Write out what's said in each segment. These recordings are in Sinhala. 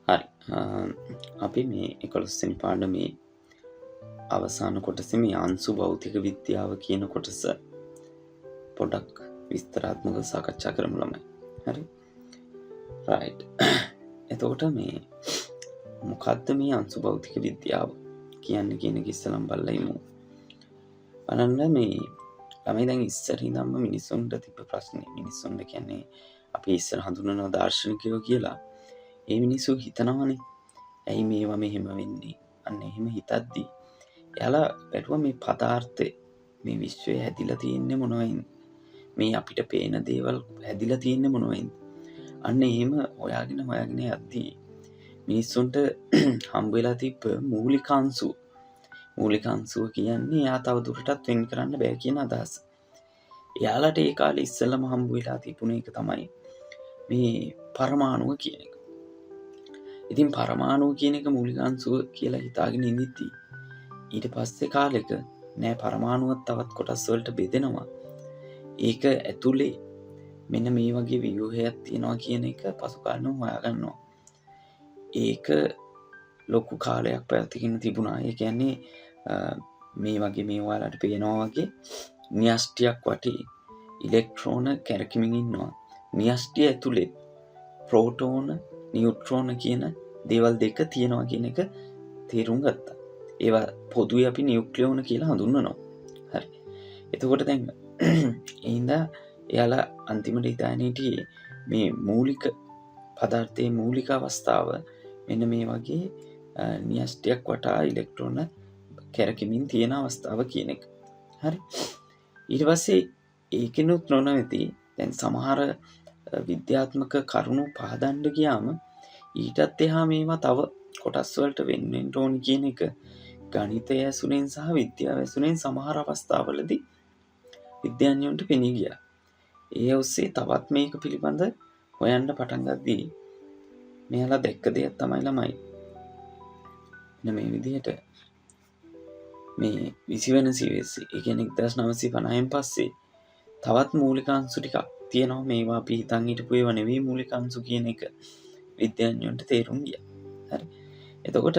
හරි. අපි මේ 11 වෙනි පාඩමේ අවසාන කොටසේ මේ අංශු භෞතික විද්‍යාව කියන කොටස පොඩක් විස්තරාත්මකව සාකච්ඡා කරමු ළමයි. හරි. right. එතකොට මේ මොකද්ද මේ අංශු භෞතික විද්‍යාව කියන්නේ කියන එක ඉස්සලම් බලලා ඉමු. බලන්න මේ ළමයි දැන් ඉස්සර ඉඳන්ම මිනිස්සුන්ට තිබ්බ ප්‍රශ්නේ. මිනිස්සුන්ට කියන්නේ අපි ඉස්සර හඳුනන දාර්ශනිකයෝ කියලා. ඒ මිනිස්සු හිතනවානේ ඇයි මේවා මෙහෙම වෙන්නේ. අන්න එහෙම හිතද්දී එයාලා බැලුවා මේ පදාර්ථය මේ විශ්වය හැදිලා තියෙන්නේ මොනවයින්ද? මේ අපිට පේන දේවල් හැදිලා තියෙන්නේ මොනවයින්ද? අන්න එහෙම හොයාගෙන යද්දී මිනිස්සුන්ට හම්බ වෙලා තිබ්බ මූලිකාංශුව කියන්නේ එයා තව දුරටත් වෙන් කරන්න බෑ කියන අදහස. එයාලට ඒ කාලේ ඉස්සෙල්ලම හම්බ වෙලා තිබුණ එක තමයි මේ පරමාණුව කියන එක. ඉතින් පරමාණුව කියන එක මූලිකාංශුව කියලා හිතාගෙන ඉඳිද්දී ඊට පස්සේ කාලෙක නෑ පරමාණුවත් තවත් කොටස් වලට බෙදෙනවා. ඒක ඇතුලේ මෙන්න මේ වගේ ව්‍යුහයක් තියෙනවා කියන එක පසු කාලෙම හොයාගන්නවා. ඒක ලොකු කාලයක් පැවතීගෙන තිබුණා. ඒ කියන්නේ මේ වගේ මේ ඔයාලට පේනවා වගේ න්‍යෂ්ටියක් වටේ ඉලෙක්ට්‍රෝන කැරකිමින් ඉන්නවා. න්‍යෂ්ටිය ඇතුලේ ප්‍රෝටෝන නියුට්‍රෝන කියන දේවල් දෙක තියෙනවා කියන එක තේරුම් ගත්තා. ඒවා පොදුවේ අපි නියුක්ලියෝන කියලා හඳුන්වනවා. හරි. එතකොට දැන් එහෙනම් එයාලා අන්තිමට හිතාගෙන හිටියේ මේ මූලික පදාර්ථයේ මූලික අවස්ථාව මෙන්න මේ වගේ න්‍යෂ්ටියක් වටා ඉලෙක්ට්‍රෝන කැරකිමින් තියෙන අවස්ථාව කියන එක. හරි. ඊට පස්සේ ඒකිනුත් නොනවති දැන් සමහර විද්‍යාත්මක කරුණු පහදන්න ගියාම ඊටත් එහා මේවා තව කොටස් වලට වෙන්න ඕනි කියන එක ගණිතය ඇසුරෙන් සහ විද්‍යාව ඇසුරෙන් සමහර අවස්ථාවලදී විද්‍යාඥයන්ට පෙනී ගියා. ඒ ඔස්සේ තවත් මේක පිළිබඳ හොයන්න පටන් ගද්දී මෙයාලා දැක්ක දෙයක් තමයි ළමයි. මේ විදිහට මේ 20 වෙනි සියවසේ ඒ කියන්නේ 1950න් පස්සේ තවත් මූලිකාංශු ටිකක් තියෙනවා. මේවා අපි හිතන් හිටපු ඒවා නෙවෙයි මූලිකාංශු කියන එක විද්‍යාඥයන්ට තේරුම් ගියා. හරි. එතකොට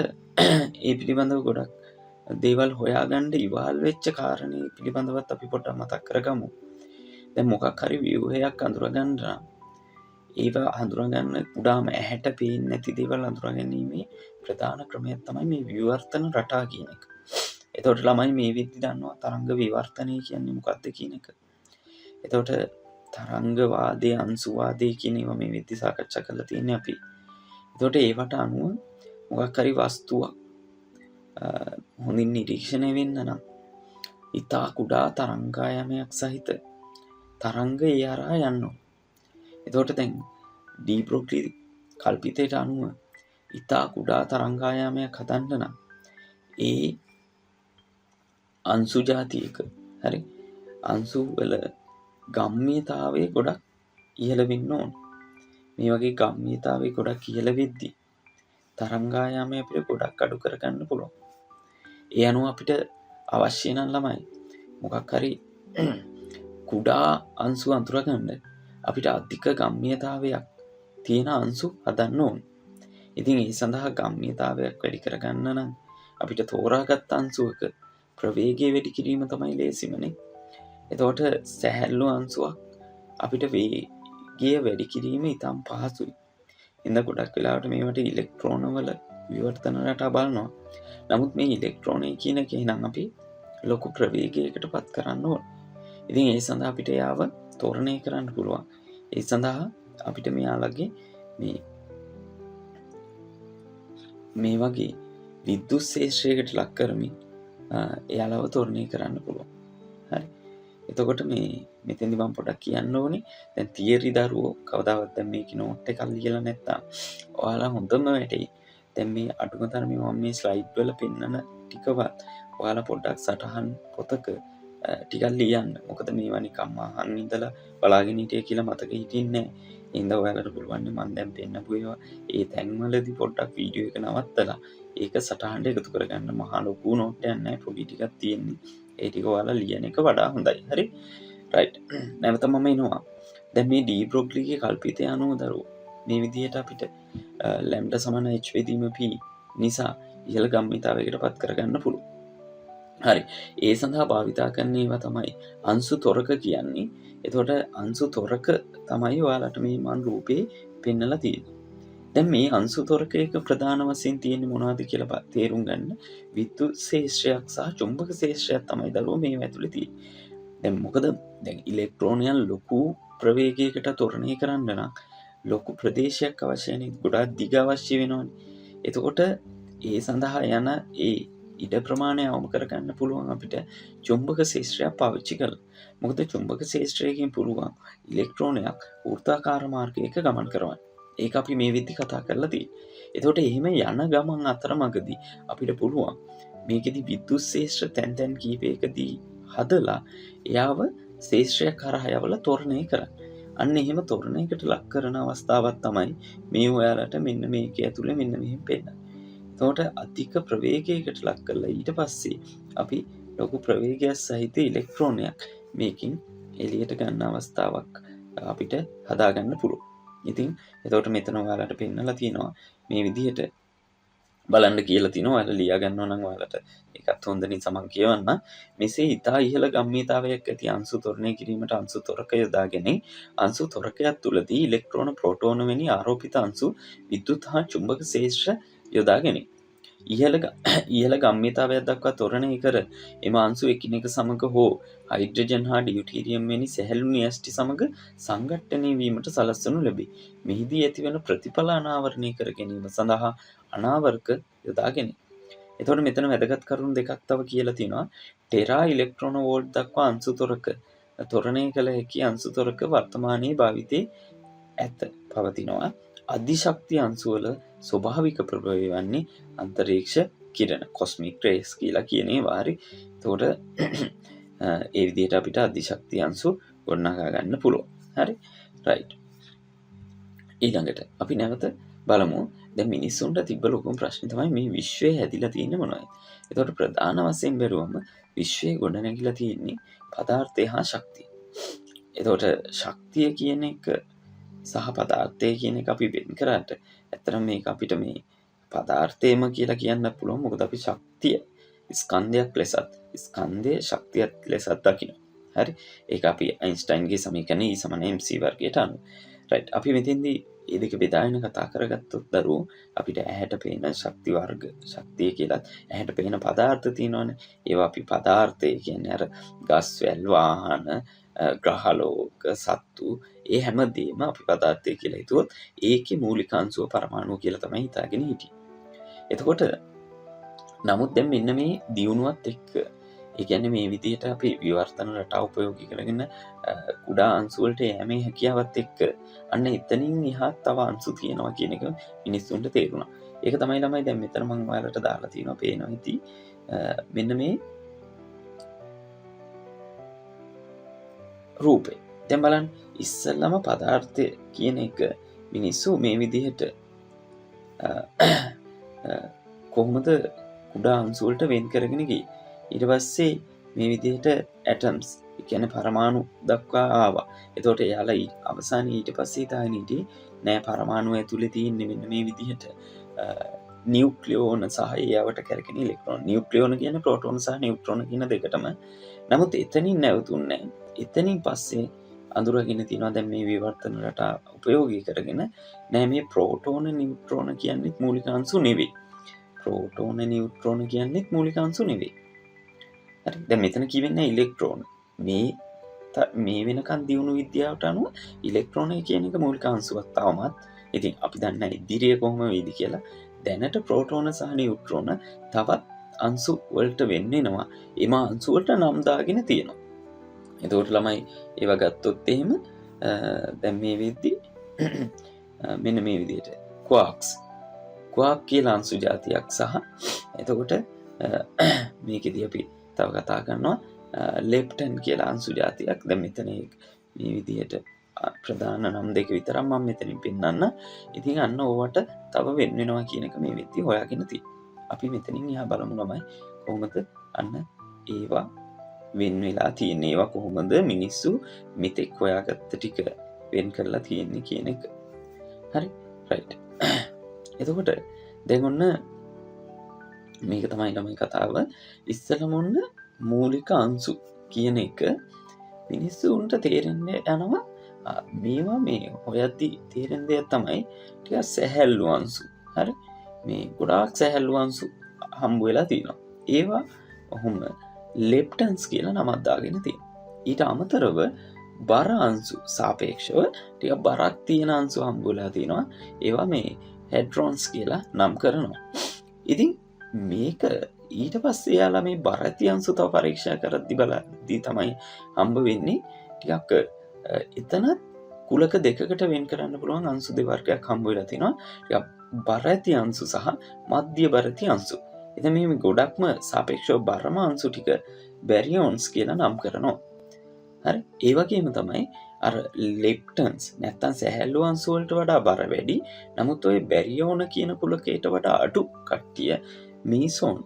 ඒ පිළිබඳව ගොඩක් දේවල් හොයාගන්න ඉවහල් වෙච්ච කාරණේ පිළිබඳවත් අපි පොඩ්ඩක් මතක් කරගමු. දැන් මොකක් හරි ව්‍යුහයක් අඳුරගන්න නම් ඒවා හඳුනාගන්න කුඩාම ඇහැට පේන්නේ නැති දේවල් හඳුනාගැනීමේ ප්‍රධාන ක්‍රමය තමයි මේ විවර්තන රටා කියන එක. එතකොට ළමයි මේ විදිහට දන්නවා තරංග විවර්තනය කියන්නේ මොකක්ද කියන එක. එතකොට තරංග වාදයේ අංශු වාදයේ කියන ඒවා මේ විදිහට සාකච්ඡා කරලා තියෙන්නේ අපි. එතකොට ඒවට අනුව මොකක් හරි වස්තුවක් හොඳින් නිරීක්ෂණය වෙන්න නම් ඉතා කුඩා තරංගායමයක් සහිත තරංග ඒ හරහා යන්න ඕන. එතකොට දැන් ඩී බ්‍රොග්ලි කල්පිතයට අනුව ඉතා කුඩා තරංගායාමයක් හදන්න නම් ඒ අංශු ජාතියක හරි අංශු වල ගම්ම්‍යතාවය ගොඩක් ඉහළ වෙන්න ඕන. මේ වගේ ගම්ම්‍යතාවය ගොඩක් ඉහළ වෙද්දී තරංගායාමය අපිට ගොඩක් අඩු කරගන්න පුළුවන්. ඒ අනුව අපිට අවශ්‍ය නම් ළමයි මොකක් හරි කුඩා අංශු අඳුරගන්න අපිට අධික ගම්ම්‍යතාවයක් තියෙන අංශු හදන්න ඕන. ඉතින් ඒ සඳහා ගම්ම්‍යතාවයක් වැඩි කරගන්න නම් අපිට තෝරාගත් අංශුවක ප්‍රවේගය වැඩි කිරීම තමයි ලේසිමනේ. එතකොට සැහැල්ලු අංශුවක් අපිට වේගය වැඩි කිරීම ඉතාම පහසුයි. ඉතින් ගොඩක් වෙලාවට මේවට ඉලෙක්ට්‍රෝන වල විවර්තන රටා බලනවා. නමුත් මේ ඉලෙක්ට්‍රෝනය කියන එක නම් අපි ලොකු ප්‍රවේගයකට පත් කරන්න ඕන. ඉතින් ඒ සඳහා අපිට යාව තෝරණය කරන්න පුළුවන්. ඒ සඳහා අපිට මෙයාලගේ මේ වගේ විද්‍යුත් ශේෂ්ත්‍රයකට ලක් කරමින් එයාලව තෝරණය කරන්න පුළුවන්. හරි. එතකොට මෙතෙන්දි මම පොඩ්ඩක් කියන්න ඕනේ. දැන් තියරි දරුවෝ කවදාවත් දැන් මේක නෝට් එකක් ලියලා නැත්තම් ඔයාලා හොඳම වැඩේ දැන් මේ අඩුම තරමේ මම මේ ස්ලයිඩ් වල පෙන්නන ටිකවත් ඔයාලා පොඩ්ඩක් සටහන් පොතක ටිකක් ලියන්න. මොකද මේවා නිකම්ම අහන්න ඉඳලා බලාගෙන හිටිය කියලා මතක හිටින්නේ නැහැ. ඉඳ ඔයාලට පුළුවන් මම දැන් පෙන්නපු ඒවා ඒ තැන්වලදී පොඩ්ඩක් වීඩියෝ එක නවත්තලා ඒක සටහනට එකතු කරගන්න. මහා ලොකු නෝට් එකක් නැහැ, පොඩි ටිකක් තියෙන්නේ. ඒ ටික ඔයාලා ලියන එක වඩා හොඳයි. හරි රයිට්. නැවත මම එනවා. දැන් මේ ඩී බ්‍රොග්ලිගේ කල්පිතය අනුව දරුවෝ මේ විදිහට අපිට ලැම්ඩා සමාන h වෙදීම p නිසා ඉහළ ගම්මිතාවයකට පත් කරගන්න පුළුවන්. හරි. ඒ සඳහා භාවිතා කරන ඒවා තමයි අංශු තොරක කියන්නේ. එතකොට අංශු තොරක තමයි ඔයාලට මේ මන් රූපේ පෙන්නලා තියෙන්නේ. දැන් මේ අංශු තොරකයක ප්‍රධාන වශයෙන් තියෙන්නේ මොනවද කියලා තේරුම් ගන්න. විද්‍යුත් ක්ෂේත්‍රයක් සහ චුම්බක ක්ෂේත්‍රයක් තමයි දරුවෝ මේ ඇතුලේ තියෙන්නේ. දැන් මොකද දැන් ඉලෙක්ට්‍රෝනයන් ලොකු ප්‍රවේගයකට ත්වරණය කරන්න නම් ලොකු ප්‍රදේශයක් අවශ්‍යයි. ගොඩාක් දිග අවශ්‍ය වෙනවනේ. එතකොට ඒ සඳහා යන ඒ ඉඩ ප්‍රමාණය අවම කරගන්න පුළුවන් අපිට චුම්බක ක්ෂේත්‍රයක් පාවිච්චි කරලා. මොකද චුම්බක ක්ෂේත්‍රයෙන් පුළුවන් ඉලෙක්ට්‍රෝනයක් වෘත්තාකාර මාර්ගයක ගමන් කරවන්න. ඒක අපි මේ විදිහ කතා කරලා තියෙන්නේ. එතකොට එහෙම යන ගමන් අතරමඟදී අපිට පුළුවන් මේකෙදි විද්‍යුත් ක්ෂේත්‍ර තැන් කීපයකදී හදලා එයාව ක්ෂේත්‍රයක් කරා යවලා ත්වරණය කරන්න. අන්න එහෙම ත්වරණයකට ලක් කරන අවස්ථාවක් තමයි මේ ඔයාලට මෙන්න මේක ඇතුලේ මෙන්න මෙහෙම පෙන්නන්නේ. එතකොට අධික ප්‍රවේගයකට ලක් කරලා ඊට පස්සේ අපි ලොකු ප්‍රවේගයක් සහිත ඉලෙක්ට්‍රෝනයක් මේකින් එළියට ගන්න අවස්ථාවක් අපිට හදාගන්න පුළුවන්. ඉතින් එතකොට මෙතන ඔයාලට පෙන්නලා තියෙනවා මේ විදිහට බලන්න කියලා තියෙනවා. ඔයාලා ලියා ගන්නවා නම් ඔයාලට ඒකත් හොඳ නිසා මම කියවන්න. මෙසේ ඉතා ඉහළ ගම්මිතාවයක් ඇති අංශු ත්වරණය කිරීමට අංශු ත්වරක යොදාගෙන අංශු ත්වරකයක් තුලදී ඉලෙක්ට්‍රෝන ප්‍රෝටෝන වැනි ආරෝපිත අංශු විද්‍යුත් හා චුම්බක ක්ෂේත්‍ර යොදාගෙන ඉහළ ගම්මිතාවයක් දක්වා ත්වරණය කර එම අංශු එකිනෙක සමග හෝ හයිඩ්‍රජන් හා ඩියුටීරියම් වැනි සැහැල්ලු න්‍යෂ්ටි සමග සංඝට්ටනය වීමට සලස්වනු ලැබේ. මෙහිදී ඇතිවන ප්‍රතිඵල අනාවරණය කර ගැනීම සඳහා අනාවරක යොදාගෙන. එතකොට මෙතන වැදගත් කරුණු දෙකක් තව කියලා තියෙනවා. ටෙරා ඉලෙක්ට්‍රෝන වෝල්ට් දක්වා අංශු තොරක ත්වරණය කළ හැකි අංශු තොරක වර්තමානයේ භාවිතයේ ඇත පවතිනවා. අධිශක්ති අංශුවල ස්වභාවික ප්‍රභවය වන්නේ අන්තරීක්ෂ කිරණ කොස්මික් රේස් කියලා කියන ඒවා. හරි. එතකොට ඒ විදිහට අපිට අධිශක්ති අංශු ගොඩනගා ගන්න පුළුවන්. හරි. රයිට්. ඊළඟට අපි නැවත බලමු. දැන් මිනිස්සුන්ට තිබ්බ ලොකුම ප්‍රශ්නේ තමයි මේ විශ්වය හැදිලා තියෙන්නේ මොනවද? එතකොට ප්‍රධාන වශයෙන් බැලුවම විශ්වය ගොඩනැගිලා තියෙන්නේ පදාර්ථය හා ශක්තිය. එතකොට ශක්තිය කියන එක සහ පදාර්ථය කියන එක අපි වෙන් කරාට ඇත්තටම මේක අපිට මේ පදාර්ථයම කියලා කියන්න පුළුවන්. මොකද අපි ශක්තිය ස්කන්ධයක් ලෙසත් ස්කන්ධයේ ශක්තියක් ලෙසත් දකිනවා. හරි. ඒක අපි අයින්ස්ටයින්ගේ සමීකරණ E = mc වර්ගයට අනුව. රයිට්. අපි මෙතෙන්දී ඒ දෙක බෙදාගෙන කතා කරගත්තොත් දරුවෝ අපිට ඇහැට පේන ශක්ති වර්ග ශක්තිය කියලා ඇහැට පේන පදාර්ථ තියෙනවනේ. ඒවා අපි පදාර්ථය කියන්නේ අර ගස් වැල් වාහන ග්‍රහලෝක සත්තු ඒ හැමදේම අපි පදාර්ථය කියලා හිතුවොත් ඒකේ මූලික අංශුව පරමාණු කියලා තමයි හිතාගෙන හිටියේ. එතකොට නමුත් දැන් මෙන්න මේ දියුණුවත් එක්ක ඒ කියන්නේ මේ විදිහට අපි විවර්තන රටාව උපයෝගී කරගෙන කුඩා අංශු වලට යෑමේ හැකියාවත් එක්ක අන්න එතනින් එහා තව අංශු තියෙනවා කියන එක මිනිස්සුන්ට තේරුණා. ඒක තමයි ළමයි දැන් මෙතන මම ඔයාලට දාලා තියෙනවා පේනවා ඉති මෙන්න මේ රූපේ. දැන් බලන්න ඉස්සෙල්ලම පදාර්ථය කියන එක මිනිස්සු මේ විදිහට කොහොමද කුඩා අංශු වලට වෙන් කරගෙන ගියේ. ඊට පස්සේ මේ විදිහට ඇටම්ස් කියන්නේ පරමාණු දක්වා ආවා. එතකොට එයාලා අවසානයේ ඊට පස්සේ තාගෙන ඉදී නෑ පරමාණු ඇතුලේ තියෙන්නේ මෙන්න මේ විදිහට නියුක්ලියෝන සහ ඒවට කරගෙන ඉලෙක්ට්‍රෝන. නියුක්ලියෝන කියන්නේ ප්‍රෝටෝන සහ නියුට්‍රෝන කියන දෙකටම. නමුත් එතනින් නැවතුන්නේ නෑ. එතනින් පස්සේ අඳුරගෙන තියෙනවා දැන් මේ විවර්තන රටා උපයෝගී කරගෙන නෑ මේ ප්‍රෝටෝන නියුට්‍රෝන කියන්නේ මූලික අංශු නෙවෙයි. ප්‍රෝටෝන නියුට්‍රෝන කියන්නේ මූලික අංශු නෙවෙයි. හරි. දැන් මෙතන කියවෙන්නේ ඉලෙක්ට්‍රෝන. මේ වෙනකන් දියුණු විද්‍යාවට අනුව ඉලෙක්ට්‍රෝන කියන එක මූලික අංශුවක් තවමත්. ඉතින් අපි දන්නේ ඉදිරිය කොහොම වෙයිද කියලා. දැනට ප්‍රෝටෝන සහ නියුට්‍රෝන තවත් අංශු වලට වෙන් වෙනවා. එම අංශු වලට නම් දාගෙන තියෙනවා. එතකොට ළමයි ඒවා ගත්තොත් එහෙම දැන් මේ වෙද්දි මෙන්න මේ විදිහට ක්වාක්ස් කියලා අංශු జాතියක් සහ එතකොට මේකෙදී අපි තව කතා කරනවා ලෙප්ටන් කියලා අංශු జాතියක්. දැන් මෙතන මේ විදිහට ප්‍රධාන නම් දෙක විතරක් මම මෙතනින් පෙන්නන්න. ඉතින් අන්න ඕවට තව වෙන වෙනවා කියන එක මේ වෙද්දී හොයාගෙන තියෙනවා. අපි මෙතනින් එහා බලමු ළමයි කොහොමද අන්න ඒවා වෙන වෙලා තියෙන්නේ. ඒවා කොහොමද මිනිස්සු මෙතෙක් හොයාගත්ත ටික වෙන් කරලා තියෙන්නේ කියන එක. හරි රයිට්. එතකොට දැන් ඔන්න මේක තමයි ළමයි කතාව. ඉස්සෙල්ලම ඔන්න මූලික අංශු කියන එක මිනිස්සුන්ට තේරෙන්න යනවා. මේවා මේ හොයද්දි තේරෙන දෙයක් තමයි ටිකක් සැහැල්ලු අංශු. හරි මේ ගොඩාක් සැහැල්ලු අංශු හම්බ වෙලා තියෙනවා. ඒවා ඔහොම ලෙප්ටන්ස් කියලා නමක් දාගෙන තියෙනවා. ඊට අමතරව බර අංශු සාපේක්ෂව ටිකක් බරක් තියෙන අංශු හම්බ වෙලා තියෙනවා. ඒවා මේ හෙඩ්‍රෝන්ස් කියලා නම් කරනවා. ඉතින් මේක ඊට පස්සේ යාලා මේ බර ඇති අංශු තව පරීක්ෂා කරද්දී බලද්දී තමයි හම්බ වෙන්නේ ටිකක් එතන කුලක දෙකකට වෙන් කරන්න පුළුවන් අංශු දෙවර්ගයක් හම්බ වෙලා තිනවා. ටිකක් බර ඇති අංශු සහ මධ්‍ය බර ඇති අංශු. ඉතින් මේ ගොඩක්ම සාපේක්ෂව බරම අංශු ටික බැරියෝන්ස් කියලා නම් කරනවා. හරි ඒ වගේම තමයි අර ලෙප්ටන්ස් නැත්තම් සැහැල්ලු අංශු වලට වඩා බර වැඩි. නමුත් ওই බැරියෝන කියන කුලකයට වඩා අඩු කට්ටිය මීසෝන්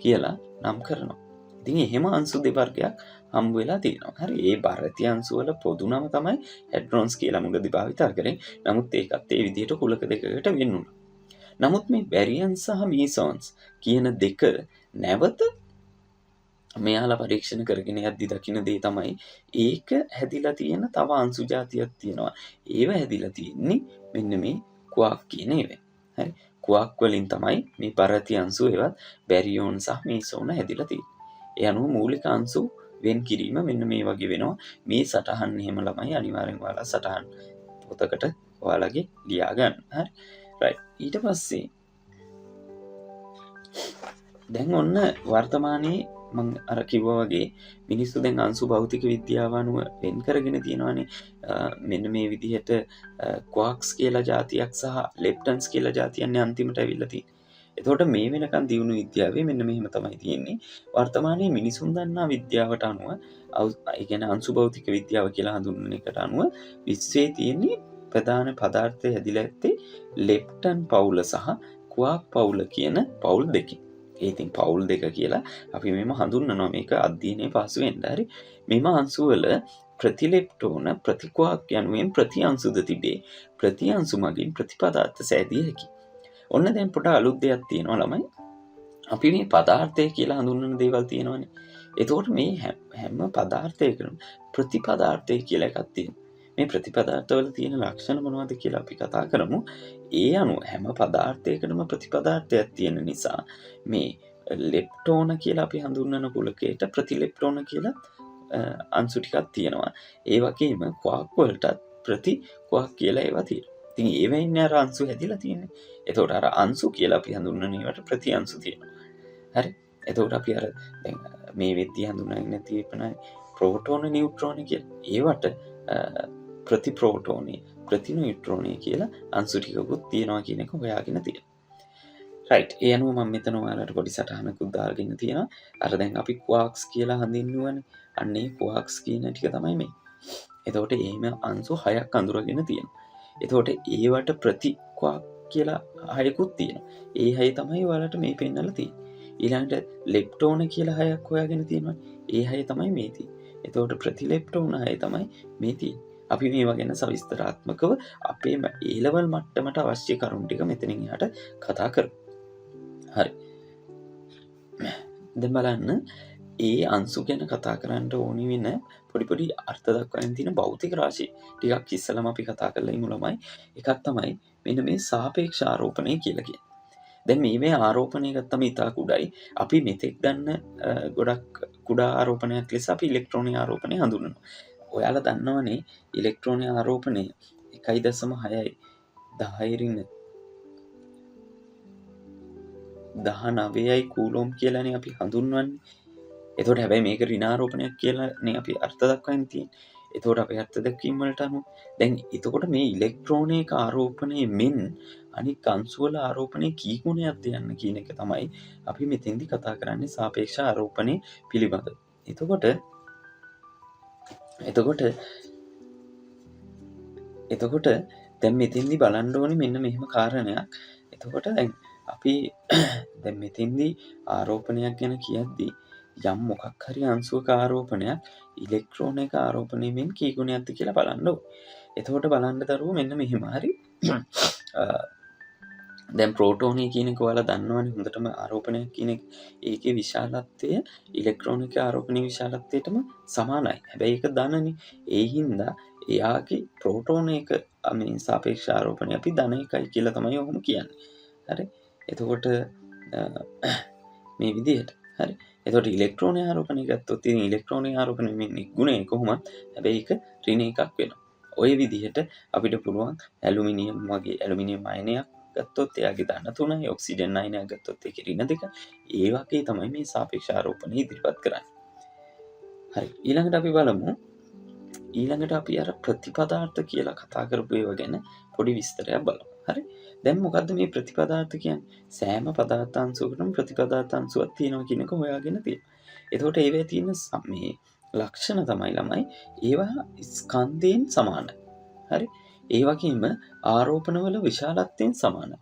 කියලා නම් කරනවා. ඉතින් එහෙම අංශු දෙවර්ගයක් හම්බ වෙලා තියෙනවා. හරි ඒ බර ඇති අංශු වල පොදු නම තමයි හෙඩ්‍රෝන්ස් කියලා මුලදී භාවිතා කරේ. නමුත් ඒකත් ඒ විදිහට කුලක දෙකකට වෙන් වුණා. නමුත් මේ බැරියන්ස් සහ මීසෝන්ස් කියන දෙක නැවත මෙයාලා පරීක්ෂණ කරගෙන යද්දි දකින්න දේ තමයි ඒක හැදිලා තියෙන තව අංශු జాතියක් තියෙනවා. ඒව හැදිලා තියෙන්නේ මෙන්න මේ ක්වාක් කියන ඒවා. හරි ක්වාක් වලින් තමයි මේ බර ඇති අංශු ඒවත් බැරියෝන් සහ මීසෝන හැදිලා තියෙන්නේ. ඒ අනුව මූලික අංශු වෙන් කිරීම මෙන්න මේ වගේ වෙනවා. මේ සටහන් එහෙම ළමයි අනිවාර්යෙන් ඔයාලා සටහන් පොතකට ඔයාලගේ ලියා ගන්න. හරි. රයිට්. ඊට පස්සේ දැන් ඔන්න වර්තමානයේ මම අර කිව්වා වගේ මිනිස්සු දැන් අංශු භෞතික විද්‍යාව අනුව වෙන් කරගෙන තියෙනවානේ. මෙන්න මේ විදිහට ක්වාක්ස් කියලා જાතියක් සහ ලෙප්ටන්ස් කියලා જાතියන්නේ අන්තිමට ඇවිල්ලා තියෙන්නේ. එතකොට මේ වෙනකන් දියුණු විද්‍යාවේ මෙන්න මෙහෙම තමයි තියෙන්නේ. වර්තමානයේ මිනිසුන් දන්නා විද්‍යාවට අනුව ඒ කියන්නේ අංශු භෞතික විද්‍යාව කියලා හඳුන්වන එකට අනුව විශ්වයේ තියෙන්නේ ප්‍රධාන පදාර්ථය හැදිලා ඇත්තේ ලෙප්ටන් පවුල සහ ක්වාක් පවුල කියන පවුල් දෙකකින්. ඉතින් පවුල් දෙක කියලා අපි මෙම හඳුන්වනවා මේක අධ්‍යයනයේ පහසු වෙන්න. හරි මෙම අංශු වල ප්‍රතිලෙප්ටෝන ප්‍රතික්වාක් යනුවෙන් ප්‍රතිඅංශුද තිබේ. ප්‍රතිඅංශු මගින් ප්‍රතිපදාර්ථ සෑදිය හැකියි. ඔන්න දැන් පොඩ අලුත් දෙයක් තියෙනවා ළමයි. අපි මේ පදාර්ථය කියලා හඳුන්වන දේවල් තියෙනවානේ. එතකොට මේ හැම පදාර්ථයකම ප්‍රතිපදාර්ථය කියලා එකක් තියෙනවා. මේ ප්‍රතිපදාර්ථවල තියෙන ලක්ෂණ මොනවද කියලා අපි කතා කරමු. ඒ අනුව හැම පදාර්ථයකටම ප්‍රතිපදාර්ථයක් තියෙන නිසා මේ ලෙප්ටෝන කියලා අපි හඳුන්වන කුලකයට ප්‍රතිලෙප්ටෝන කියලා අංශු ටිකක් තියෙනවා. ඒ වගේම ක්වාක් වලටත් ප්‍රතික්වාක් කියලා ඒවා තියෙනවා. ඉතින් ඒවෙන් අර අංශු හැදිලා තියෙන්නේ. එතකොට අර අංශු කියලා අපි හඳුන්වන ඒවාට ප්‍රතිඅංශු තියෙනවා. හරි. එතකොට අපි අර දැන් මේ වෙද්දී හඳුන්වන්නේ තියෙන්නේ ප්‍රෝටෝන නියුට්‍රෝන කියලා. ඒවට ප්‍රතිප්‍රෝටෝනේ ප්‍රතිනියුට්‍රෝනේ කියලා අංශු ටිකකුත් තියෙනවා කියන එක හොයාගෙන තියෙනවා. රයිට්. ඒ අනුව මම මෙතන ඔයාලට පොඩි සටහනකුත් දාගෙන තියෙනවා. අර දැන් අපි ක්වාක්ස් කියලා හඳුන්වන්නේ. අන්න ඒ ක්වාක්ස් කියන ටික තමයි මේ. එතකොට එහෙම අංශු 6ක් අඳුරගෙන තියෙනවා. එතකොට ඒවට ප්‍රතික්වාක් කියලා 6කුත් තියෙනවා. ඒ 6 තමයි ඔයාලට මේ පෙන්නලා තියෙන්නේ. ඊළඟට ලෙප්ටෝන කියලා 6ක් හොයාගෙන තියෙනවා. ඒ 6 තමයි මේ තියෙන්නේ. එතකොට ප්‍රතිලෙප්ටෝන 6 තමයි මේ තියෙන්නේ. අපි මේවා ගැන සවිස්තරාත්මකව අපේ A-level මට්ටමට අවශ්‍ය කරුණු ටික මෙතනින් එහාට කතා කරමු. හරි. දැන් බලන්න ඒ අංශු ගැන කතා කරන්න ඕනි වෙන පොඩි අර්ථ දක්වන්න තියෙන භෞතික රාශි ටිකක් ඉස්සෙල්ලාම අපි කතා කරලා ඉමු ළමයි. එකක් තමයි මෙන්න මේ සාපේක්ෂ ආරෝපණය කියලා කියන්නේ. දැන් මේ ආරෝපණය ගත්තම ඉතා කුඩායි. අපි මෙතෙක් දන්න ගොඩක් කුඩා ආරෝපණයක් ලෙස අපි ඉලෙක්ට්‍රෝන ආරෝපණය හඳුන්වනවා. ඔයාලා දන්නවනේ ඉලෙක්ට්‍රෝන ආරෝපණය 1.6යි 10 කූලෝම් කියලානේ අපි හඳුන්වන්නේ. එතකොට හැබැයි මේක ඍණාරෝපණයක් කියලානේ අපි අර්ථ දක්වන්න තියෙන්නේ. එතකොට අපේ අර්ථ දැක්වීම වලට අනුව දැන් එතකොට මේ ඉලෙක්ට්‍රෝනයක ආරෝපණය මෙන් අනික් අංශු වල ආරෝපණය කී ගුණයක්ද යන්න කියන එක තමයි අපි මෙතෙන්දි කතා කරන්නේ සාපේක්ෂ ආරෝපණය පිළිබඳව. එතකොට එතකොට දැන් මෙතෙන්දි බලන්න ඕනේ මෙන්න මෙහෙම කාරණයක්. එතකොට දැන් අපි දැන් මෙතෙන්දි ආරෝපණයක් ගැන කියද්දී යම් මොකක් හරි අංශුවක ආරෝපණයක් ඉලෙක්ට්‍රෝන එක ආරෝපණය වෙමින් කී ගුණයක්ද කියලා බලන්න ඕනේ. එතකොට බලන්න දරුවෝ මෙන්න මෙහෙම හරි දැන් ප්‍රෝටෝනය කියන එක ඔයාලා දන්නවනේ හොඳටම ආරෝපණයක් කියන එක. ඒකේ විශාලත්වය ඉලෙක්ට්‍රෝනික ආරෝපණයේ විශාලත්වයටම සමානයි. හැබැයි ඒක ධනනේ. ඒ හින්දා එයාගේ ප්‍රෝටෝන එක මේ සාපේක්ෂ ආරෝපණය අපි ධන එකයි කියලා තමයි ඔහොම කියන්නේ. හරි. එතකොට මේ විදිහට. හරි. එතකොට ඉලෙක්ට්‍රෝන ආරෝපණය ගත්තොත් ඉතින් ඉලෙක්ට්‍රෝන ආරෝපණය වෙන්නේ ගුණය කොහොමද? හැබැයි ඒක ඍණ එකක් වෙනවා. ওই විදිහට අපිට පුළුවන් ඇලුමිනියම් වගේ ඇලුමිනියම් අයනයක් ගත්තොත් එයාගේ ධන 3යි, ඔක්සිජන් අයනයක් ගත්තොත් ඒකේ ඍණ 2යි. ඒ වගේ තමයි මේ සාපේක්ෂ ආරෝපණය ඉදිරිපත් කරන්නේ. හරි. ඊළඟට අපි බලමු. ඊළඟට අපි අර ප්‍රතිපදාර්ථ කියලා කතා කරපු ඒවා ගැන පොඩි විස්තරයක් බලමු. හරි. දැන් මොකද්ද මේ ප්‍රතිපදාර්ථ කියන්නේ? සෑම පදාර්ථ අංශුවකටම ප්‍රතිපදාර්ථ අංශුවක් තියෙනවා කියන එක හොයාගෙන තියෙනවා. එතකොට ඒවේ තියෙන මේ ලක්ෂණ තමයි ළමයි ඒවා ස්කන්ධයෙන් සමානයි. හරි. ඒ වගේම ආරෝපණවල විශාලත්වයෙන් සමානයි.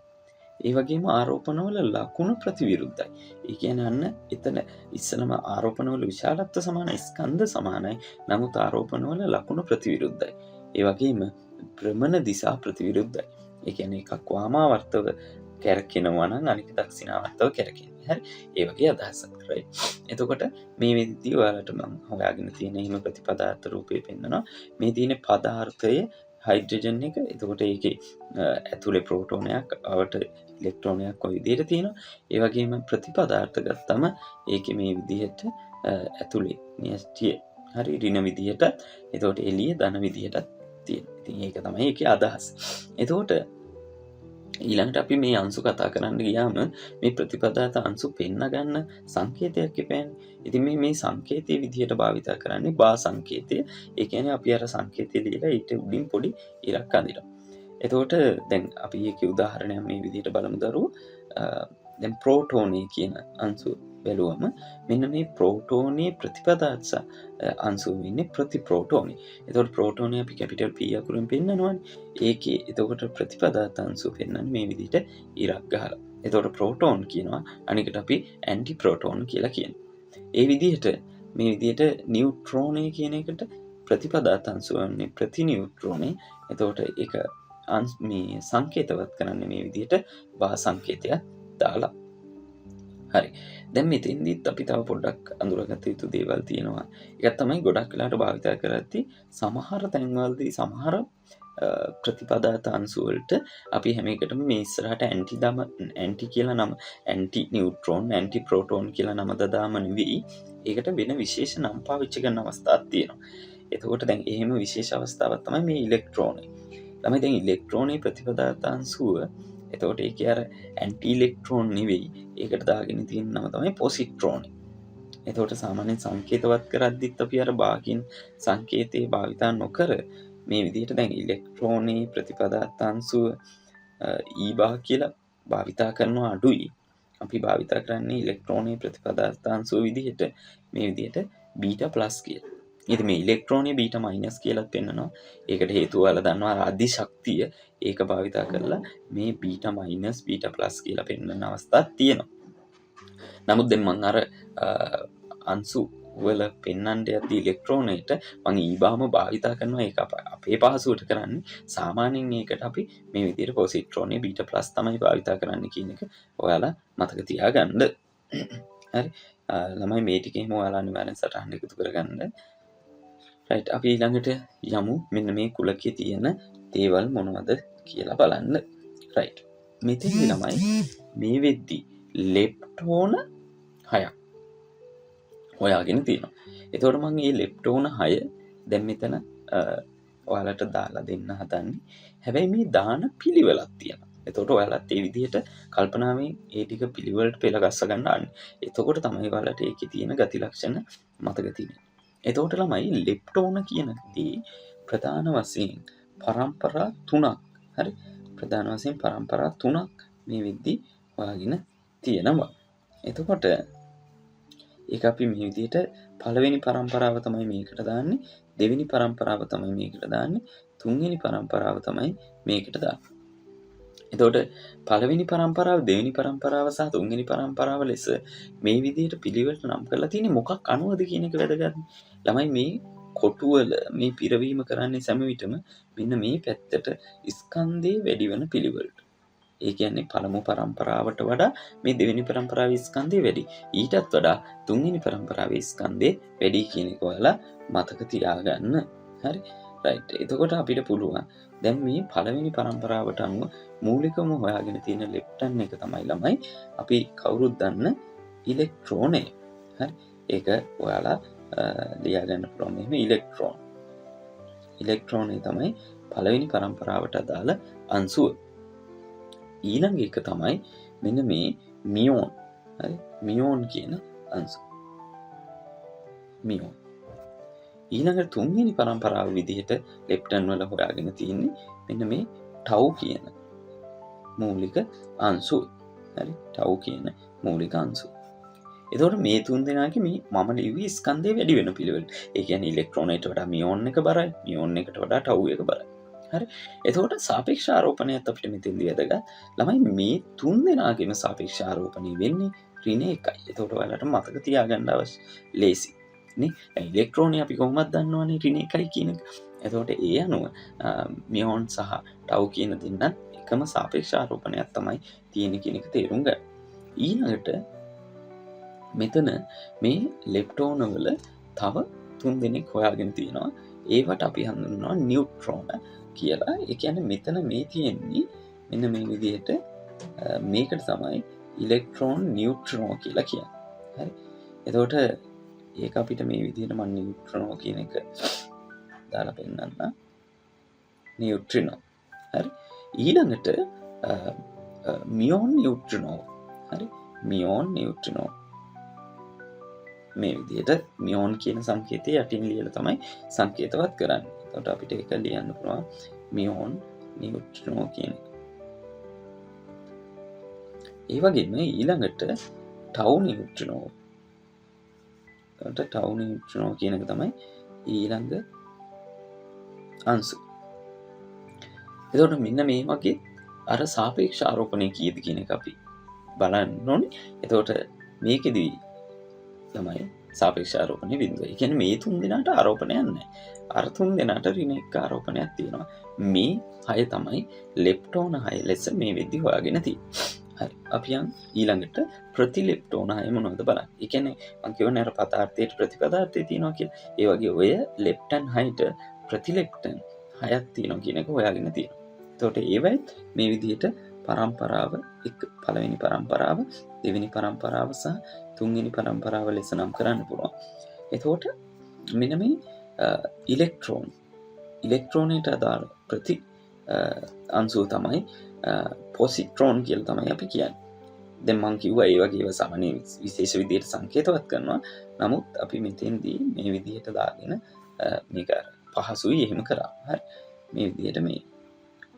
ඒ වගේම ආරෝපණවල ලකුණු ප්‍රතිවිරුද්ධයි. ඒ කියන්නේ අන්න එතන ඉස්සලම ආරෝපණවල විශාලත්ව සමානයි, ස්කන්ධ සමානයි. නමුත් ආරෝපණවල ලකුණු ප්‍රතිවිරුද්ධයි. ඒ වගේම භ්‍රමණ දිශා ප්‍රතිවිරුද්ධයි. ඒ කියන්නේ එකක් වාමාවර්තව කැරකෙනවා නම් අනික දක්ෂිනාවර්තව කැරකෙනවා. හරි. ඒ වගේ අදහසක්. right. එතකොට මේ වෙද්දී ඔයාලට මම හොයාගෙන තියෙන හිම ප්‍රතිපදාර්ථ රූපේ පෙන්නනවා. මේ තියෙන පදාර්ථයේ හයිඩ්‍රජන් එක. එතකොට ඒකේ ඇතුලේ ප්‍රෝටෝනයක් අවට ඉලෙක්ට්‍රෝනයක් ඔය විදිහට තියෙනවා. ඒ වගේම ප්‍රතිපදාර්ථ ගත්තම ඒකේ මේ විදිහට ඇතුලේ න්‍යෂ්ටිය හරි ඍණ විදිහට එතකොට එළිය ධන විදිහටත් තියෙනවා. ඉතින් ඒක තමයි ඒකේ අදහස. එතකොට ඊළඟට අපි මේ අංශු කතා කරන්න ගියාම මේ ප්‍රතිපදාර්ථ අංශු පෙන්න ගන්න සංකේතයක් එපෑනේ. ඉතින් මේ සංකේතයේ විදිහට භාවිත කරන්නේ බා සංකේතය. ඒ කියන්නේ අපි අර සංකේතය ලියලා ඊට උඩින් පොඩි ඉරක් අඳිනවා. එතකොට දැන් අපි ඒකේ උදාහරණයක් මේ විදිහට බලමු දරුවෝ. දැන් ප්‍රෝටෝනේ කියන අංශුව බැලුවම මෙන්න මේ ප්‍රෝටෝනේ ප්‍රතිපදාර්ථ අංශුව වෙන්නේ ප්‍රතිප්‍රෝටෝනේ. එතකොට ප්‍රෝටෝනේ අපි කැපිටල් P අකුරෙන් පෙන්නනවානේ. ඒකේ එතකොට ප්‍රතිපදාර්ථ අංශුව පෙන්නන්නේ මේ විදිහට ඉරක් ගහලා. එතකොට ප්‍රෝටෝන් කියනවා අනිකට අපි ඇන්ටි ප්‍රෝටෝන් කියලා කියනවා. ඒ විදිහට මේ විදිහට නියුට්‍රෝනේ කියන එකට ප්‍රතිපදාර්ථ අංශුව වන්නේ ප්‍රතිනියුට්‍රෝනේ. එතකොට ඒක මේ සංකේතවත් කරන්නේ මේ විදිහට බා සංකේතයක් දාලා. හරි. දැන් මෙතෙන්දිත් අපි තව පොඩ්ඩක් අඳුරගත යුතු දේවල් තියෙනවා. ඒක තමයි ගොඩක් වෙලාට භාවිත කරද්දී සමහර තැන්වලදී සමහර ප්‍රතිපදාර්ථ අංශු වලට අපි හැම එකටම මේ ඉස්සරහට ඇන්ටි කියලා නම ඇන්ටි නියුට්‍රෝන් ඇන්ටි ප්‍රෝටෝන් කියලා නම දාම නෙවෙයි. ඒකට වෙන විශේෂ නම් පාවිච්චි කරන අවස්ථාවක් තියෙනවා. එතකොට දැන් එහෙම විශේෂ අවස්ථාවක් තමයි මේ ඉලෙක්ට්‍රෝනේ. තමයි දැන් ඉලෙක්ට්‍රෝනේ ප්‍රතිපදාර්ථ අංශුව. එතකොට ඒකේ අර ඇන්ටි ඉලෙක්ට්‍රෝන නෙවෙයි. ඒකට දාගෙන තියෙන නම තමයි පොසිට්‍රෝනේ. එතකොට සාමාන්‍යයෙන් සංකේතවත් කරද්දිත් අපි අර බාකින් සංකේතේ භාවිතා නොකර මේ විදිහට දැන් ඉලෙක්ට්‍රෝනේ ප්‍රතිපදාර්ථ අංශුව E බා කියලා භාවිතා කරනවා අඩුයි. අපි භාවිතා කරන්නේ ඉලෙක්ට්‍රෝනේ ප්‍රතිපදාර්ථ අංශුව විදිහට මේ විදිහට බීටා ප්ලස් කියලා. ඉතින් මේ ඉලෙක්ට්‍රෝනේ බීටා මයිනස් කියලා පෙන්නනවා. ඒකට හේතුව ඔයාලා දන්නවා අධි ශක්තිය ඒක භාවිතා කරලා මේ බීටා මයිනස් බීටා ප්ලස් කියලා පෙන්වන අවස්ථාවක් තියෙනවා. නමුත් දැන් මම අර අංශු වල පෙන්වන්න යද්දී ඉලෙක්ට්‍රෝනේට මම ඊබාම භාවිතා කරනවා. ඒක අපේ පහසුවට කරන්නේ. සාමාන්‍යයෙන් ඒකට අපි මේ විදිහට පොසිට්‍රෝනේ බීටා ප්ලස් තමයි භාවිතා කරන්න කියන එක ඔයාලා මතක තියාගන්න. හරි. ළමයි මේ ටිකේම ඔයාලා අනිවාර්යෙන් සටහන් එකතු කරගන්න. right. අපි ඊළඟට යමු මෙන්න මේ කුලකයේ තියෙන දේවල් මොනවද කියලා බලන්න. right. මෙතෙන්දි ළමයි මේ වෙද්දි ලෙප්ටෝන 6ක් හොයාගෙන තියෙනවා. එතකොට මම මේ ලෙප්ටෝන 6 දැන් මෙතන ඔයාලට දාලා දෙන්න හදන්නේ. හැබැයි මේ දාන පිළිවෙලක් තියෙනවා. එතකොට ඔයාලත් මේ විදිහට කල්පනාවෙන් ඒ ටික පිළිවෙලට පෙළ ගස්ස ගන්න ඕනේ. එතකොට තමයි ඔයාලට ඒකේ තියෙන ගති ලක්ෂණ මතක තියෙන්නේ. එතකොට ළමයි ලෙප්ටෝන කියන දේ ප්‍රධාන වශයෙන් පරම්පරා 3ක්. හරි. ප්‍රධාන වශයෙන් පරම්පරා 3ක් මේ වෙද්දි හොයාගෙන තියෙනවා. එතකොට ඒක අපි මේ විදිහට පළවෙනි පරම්පරාව තමයි මේකට දාන්නේ, දෙවෙනි පරම්පරාව තමයි මේකට දාන්නේ, තුන්වෙනි පරම්පරාව තමයි මේකට දාන්නේ. එතකොට පළවෙනි පරම්පරාව, දෙවෙනි පරම්පරාව සහ තුන්වෙනි පරම්පරාව ලෙස මේ විදිහට පිළිවෙලට නම් කරලා තියෙන්නේ මොකක් අනුවද කියන එක වැදගත්. ළමයි මේ කොටුවල මේ පිරවීම කරන්නේ සෑම විටම මෙන්න මේ පැත්තට ස්කන්ධේ වැඩි වෙන පිළිවෙලට. ඒ කියන්නේ පළමු පරම්පරාවට වඩා මේ දෙවෙනි පරම්පරාවේ ස්කන්ධේ වැඩි. ඊටත් වඩා තුන්වෙනි පරම්පරාවේ ස්කන්ධේ වැඩි කියන එක ඔයාලා මතක තියාගන්න. හරි. රයිට්. එතකොට අපිට පුළුවන් දැන් මේ පළවෙනි පරම්පරාවට අනුව මූලිකවම හොයාගෙන තියෙන ලෙප්ටන් එක තමයි ළමයි අපි කවුරුත් දන්න ඉලෙක්ට්‍රෝනය. හරි. ඒක ඔයාලා ලියාගන්න පුළුවන් මෙහෙම ඉලෙක්ට්‍රෝන. ඉලෙක්ට්‍රෝනය තමයි පළවෙනි පරම්පරාවට අදාළ අංශුව. ඊළඟ එක තමයි මෙන්න මේ මියෝන්. හරි. මියෝන් කියන අංශුව. මියෝන්. ඊළඟ තුන්වෙනි පරම්පරාව විදිහට ලෙප්ටන් වල හොයාගෙන තියෙන්නේ මෙන්න මේ ටව් කියන මූලික අංශුව. හරි. ටව් කියන මූලික අංශුව. එතකොට මේ තුන් දෙනාගේ මේ මම ලිව්වේ ස්කන්ධය වැඩි වෙන පිළිවෙල. ඒ කියන්නේ ඉලෙක්ට්‍රෝනයට වඩා මියෝන් එක බරයි, මියෝන් එකට වඩා ටව් එක බරයි. හරි. එතකොට සාපේක්ෂ ආරෝපණයත් අපිට මෙතෙන්දී වැදගත්. ළමයි මේ තුන් දෙනාගේම සාපේක්ෂ ආරෝපණය වෙන්නේ ඍණ 1යි. එතකොට ඔයාලට මතක තියාගන්න අවශ්‍ය ලේසි. නේ? ඉලෙක්ට්‍රෝනේ අපි කොහොමද දන්නවනේ ඍණ 1යි කියන එක. එතකොට ඒ අනුව මියෝන් සහ ටව් කියන දෙන්නත් එකම සාපේක්ෂ ආරෝපණයක් තමයි තියෙන කියන එක තේරුම් ගන්න. ඊළඟට මෙතන මේ ලෙප්ටෝන වල තව තුන් දෙනෙක් හොයාගෙන තියෙනවා. ඒවට අපි හඳුන්වනවා නියුට්‍රෝන කියලා. ඒ කියන්නේ මෙතන මේ තියෙන්නේ මෙන්න මේ විදිහට මේකට තමයි ඉලෙක්ට්‍රෝන නියුට්‍රෝන කියලා කියන්නේ. හරි. එතකොට ඒක අපිට මේ විදිහට මම නියුට්‍රෝන කියන එක දාලා පෙන්නන්න. නියුට්‍රිනෝ. හරි. ඊළඟට මියෝන් නියුට්‍රිනෝ. හරි. මියෝන් නියුට්‍රිනෝ. මේ විදිහට මියෝන් කියන සංකේතය යටින් ලියලා තමයි සංකේතවත් කරන්නේ. එතකොට අපිට ඒක ලියන්න පුළුවන් මියෝන් නියුට්‍රිනෝ කියන එක. ඒ වගේම ඊළඟට ටව් නියුට්‍රිනෝ. එතකොට ටව් නියුට්‍රිනෝ කියන එක තමයි ඊළඟ අංශු. එතකොට මෙන්න මේ වගේ අර සාපේක්ෂ ආරෝපණය කීයද කියන එක අපි බලන්න ඕනේ. එතකොට මේකෙදී තමයි සාපේක්ෂ ආරෝපණය බිඳුව. ඒ කියන්නේ මේ තුන් දෙනාට ආරෝපණයක් නැහැ. අර තුන් දෙනාට ඍණ 1 ආරෝපණයක් තියෙනවා. මේ 6 තමයි ලෙප්ටෝන 6 ලෙස මේ වෙද්දි හොයාගෙන තියෙන්නේ. හරි. අපි යන් ඊළඟට ප්‍රතිලෙප්ටෝන 6 මොනවද බලන්න. ඒ කියන්නේ මම කියවනේ අර පදාර්ථයේ ප්‍රතිපදාර්ථය තියෙනවා කියලා. ඒ වගේ ඔය ලෙප්ටන් 6ට ප්‍රතිලෙප්ටන් 6ක් තියෙනවා කියන එක හොයාගෙන තියෙනවා. එතකොට ඒවයි මේ විදිහට පරම්පරාව එක පළවෙනි පරම්පරාව, දෙවෙනි පරම්පරාව සහ තුන්වෙනි පරම්පරාව ලෙස නම් කරන්න පුළුවන්. එතකොට මෙන්න මේ ඉලෙක්ට්‍රෝනයට අදාළ ප්‍රති අංශුව තමයි පොසිට්‍රෝන් කියලා තමයි අපි කියන්නේ. දැන් මම කිව්වා ඒ වගේව සාමාන්‍ය විශේෂ විදිහට සංකේතවත් කරනවා. නමුත් අපි මෙතෙන්දී මේ විදිහට දාගෙන මේක පහසුයි එහෙම කරා. හරි. මේ විදිහට මේ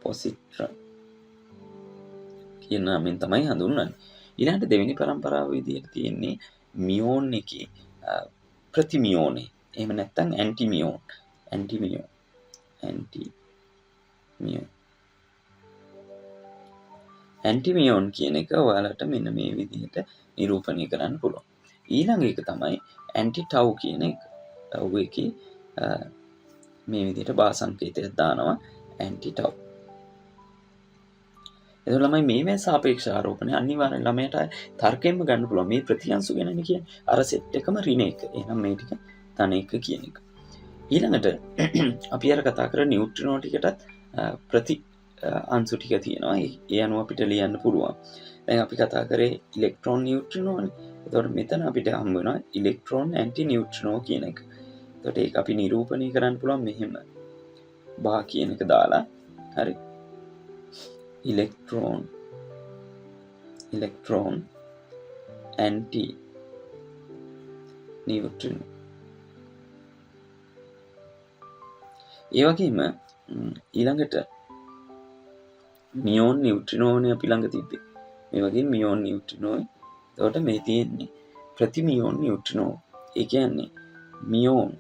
පොසිට්‍රෝන් කියන නමින් තමයි හඳුන්වන්නේ. ඊළඟට දෙවෙනි පරම්පරාව විදිහට තියෙන්නේ මියෝන් එකේ ප්‍රතිමියෝනේ. එහෙම නැත්නම් ඇන්ටිමියෝන්. ඇන්ටිමියෝන් කියන එක ඔයාලට මෙන්න මේ විදිහට නිරූපණය කරන්න පුළුවන්. ඊළඟ එක තමයි ඇන්ටි ටව් කියන එක. ටව් එකේ මේ විදිහට බා සංකේතයක් දානවා ඇන්ටි ටව්. එතකොට ළමයි මේ සාපේක්ෂ ආරෝපණය අනිවාර්යෙන් ළමයට තර්කයෙන්ම ගන්න පුළුවන්. මේ ප්‍රතිඅංශු ගැනනේ කියන්නේ. අර සෙට් එකම ඍණ 1. එහෙනම් මේ ටික ධන 1 කියන එක. ඊළඟට අපි අර කතා කර නියුට්‍රිනෝ ටිකටත් ප්‍රති අංශු ටික තියෙනවා. ඒ අනුව අපිට ලියන්න පුළුවන්. දැන් අපි කතා කරේ ඉලෙක්ට්‍රෝන නියුට්‍රිනෝනේ. එතකොට මෙතන අපිට හම්බ වෙනවා ඉලෙක්ට්‍රෝන ඇන්ටි නියුට්‍රිනෝ කියන එක. එතකොට ඒක අපි නිරූපණය කරන්න පුළුවන් මෙහෙම. බා කියන එක දාලා. හරි. ඉලෙක්ට්‍රෝන ඇන්ටි නියුට්‍රිනෝ. ඒ වගේම ඊළඟට මියෝන් නියුට්‍රිනෝනේ අපි ළඟ තිබ්බේ. මේ වගේ මියෝන් නියුට්‍රිනෝ. එතකොට මේ තියෙන්නේ ප්‍රතිමියෝන් නියුට්‍රිනෝ. ඒ කියන්නේ මියෝන්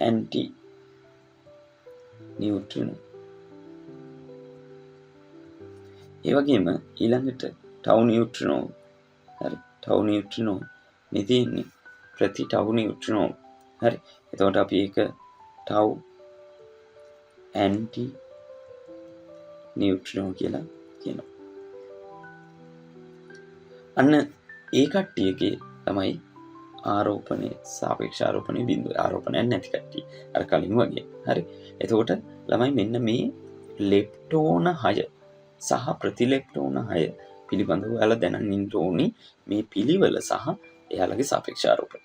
ඇන්ටි නියුට්‍රිනෝ. ඒ වගේම ඊළඟට ටව් නියුට්‍රිනෝ. හරි. ටව් නියුට්‍රිනෝ මේ තියෙන්නේ ප්‍රති ටව් නියුට්‍රිනෝ. හරි. එතකොට අපි ඒක ටව් ඇන්ටි නියුට්‍රිනෝ කියලා කියනවා. අන්න ඒ කට්ටියගේ තමයි ආරෝපණය සාපේක්ෂ ආරෝපණය බිඳුව. ආරෝපණයක් නැති කට්ටිය. අර කලින් වගේ. හරි. එතකොට ළමයි මෙන්න මේ ලෙප්ටෝන 6 සහ ප්‍රතිලෙප්ටෝන 6 පිළිබඳව ඔයාලා දැනගෙන ඉන්න ඕනි මේ පිළිවෙල සහ එයාලගේ සාපේක්ෂ ආරෝපණය.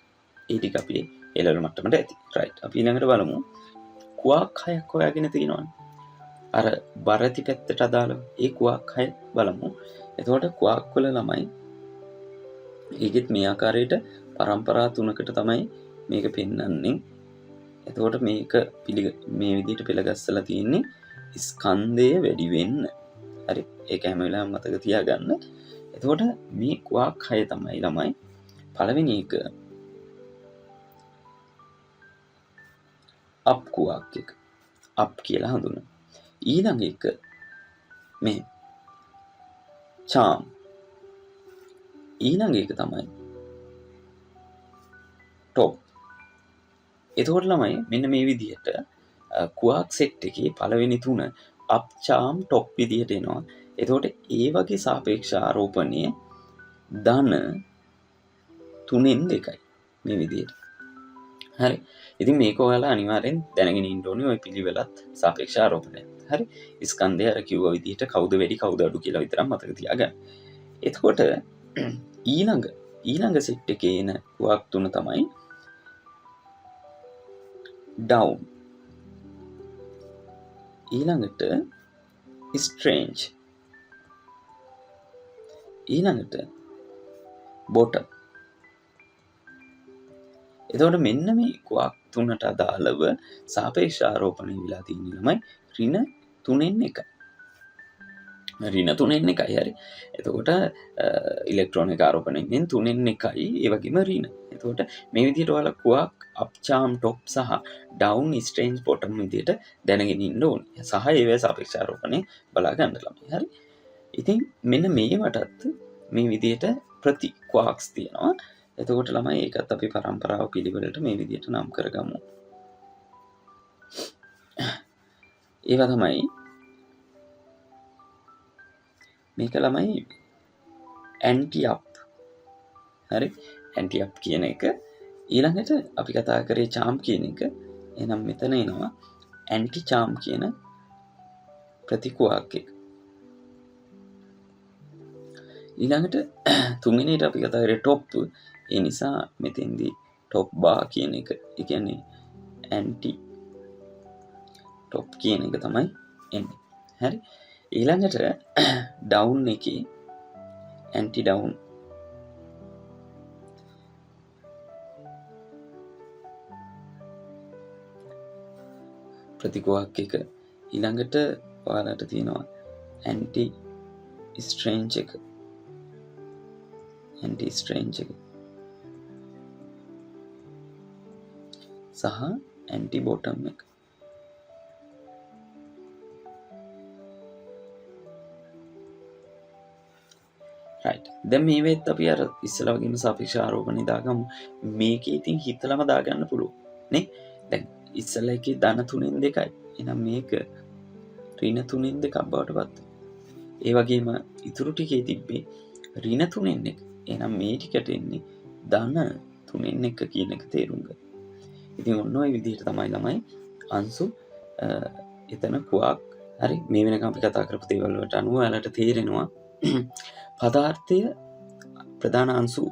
ඒ ටික අපි එළවලු මට්ටමට ඇති. රයිට්. අපි ඊළඟට බලමු. කුවක් 6ක් හොයාගෙන තියෙනවනේ. අර බරති පැත්තට අදාළව ඒ කුවක් 6 බලමු. එතකොට කුවක් වල ළමයි ඒකෙත් මේ ආකාරයට පරම්පරා 3කට තමයි මේක පෙන්වන්නේ. එතකොට මේක මේ විදිහට පෙළගස්සලා තියෙන්නේ ස්කන්ධය වැඩි වෙන්න. හරි. ඒක හැම වෙලාවෙම මතක තියාගන්න. එතකොට මේ කුවක් 6 තමයි ළමයි පළවෙනි එක අප් කුවක් එක. අප් කියලා හඳුන්වනවා. ඊළඟ එක මේ චාම්. ඊළඟ එක තමයි ටොප්. එතකොට ළමයි මෙන්න මේ විදිහට කුවක් සෙට් එකේ පළවෙනි තුන අප් චාම් ටොප් විදිහට එනවා. එතකොට ඒ වගේ සාපේක්ෂ ආරෝපණය ධන 3න් 2යි මේ විදිහට. හරි. ඉතින් මේක ඔයාලා අනිවාර්යෙන් දැනගෙන ඉන්න ඕනේ ওই පිළිවෙලත් සාපේක්ෂ ආරෝපණය. හරි. ස්කන්ධය අර කිව්ව විදිහට කවුද වැඩි කවුද අඩු කියලා විතරක් මතක තියාගන්න. එතකොට ඊළඟ සෙට් එකේ එන කුවක් තුන තමයි down. ඊළඟට strange. ඊළඟට bottom. එතකොට මෙන්න මේ කුවක් තුනට අදාළව සාපේක්ෂ ආරෝපණය වෙලා තියෙන ළමයි ඍණ 3න් 1යි. ඍණ 3න් 1යි. හරි. එතකොට ඉලෙක්ට්‍රෝන එක ආරෝපණයෙන් 3න් 1යි. ඒ වගේම ඍණ. එතකොට මේ විදිහට ඔයාලා කුවක් අප් චාම් ටොප් සහ ඩවුන් ස්ට්‍රේන්ජ් බොටම් විදිහට දැනගෙන ඉන්න ඕනේ. සහ ඒවැ සාපේක්ෂ ආරෝපණය බලා ගන්න ළමයි. හරි. ඉතින් මෙන්න මේවටත් මේ විදිහට ප්‍රති ක්වාක්ස් තියෙනවා. එතකොට ළමයි ඒකත් අපි පරම්පරාව පිළිවෙලට මේ විදිහට නම් කරගමු. ඒවා තමයි මේක ළමයි ඇන්ටි අප්. හරි. ඇන්ටි අප් කියන එක ඊළඟට අපි කතා කරේ චාම් කියන එක. එහෙනම් මෙතන එනවා ඇන්ටි චාම් කියන ප්‍රතිකුවක් එක. ඊළඟට තුන්වෙනියට අපි කතා කරේ টොප්. ඒ නිසා මෙතෙන්දී টොප් බා කියන එක, ඒ කියන්නේ ඇන්ටි টොප් කියන එක තමයි එන්නේ. හරි. ඊළඟට ඩවුන් එකේ ඇන්ටි ඩවුන් ප්‍රතිකුවක් එක. ඊළඟට ඔයාලට තියෙනවා ඇන්ටි ස්ට්‍රේන්ජ් එක. ඇන්ටි ස්ට්‍රේන්ජ් එක සහ ඇන්ටි බොටම් එක. රයිට්. දැන් මේ වෙත් අපි අර ඉස්සලා වගේම සාපේක්ෂ ආරෝපණය දාගමු. මේකේ ඉතින් හිතලම දාගන්න පුළුවන් නේ. දැන් ඉස්සලා එකේ ධන 3න් 2යි. එහෙනම් මේක ඍණ 3න් 2ක් බවට පත් වෙනවා. ඒ වගේම ඉතුරු ටිකේ තිබ්බේ ඍණ 3න් 1. එහෙනම් මේ ටිකට එන්නේ ධන 3න් 1 කියන එක තේරුම් ගන්න. ඉතින් ඔන්න ඔය විදිහට තමයි ළමයි අංශු එතන කුවක්. හරි. මේ වෙනකම් අපි කතා කරපු දේවල් වලට අනුව ඔයාලට තේරෙනවා පදාර්ථය ප්‍රධාන අංශු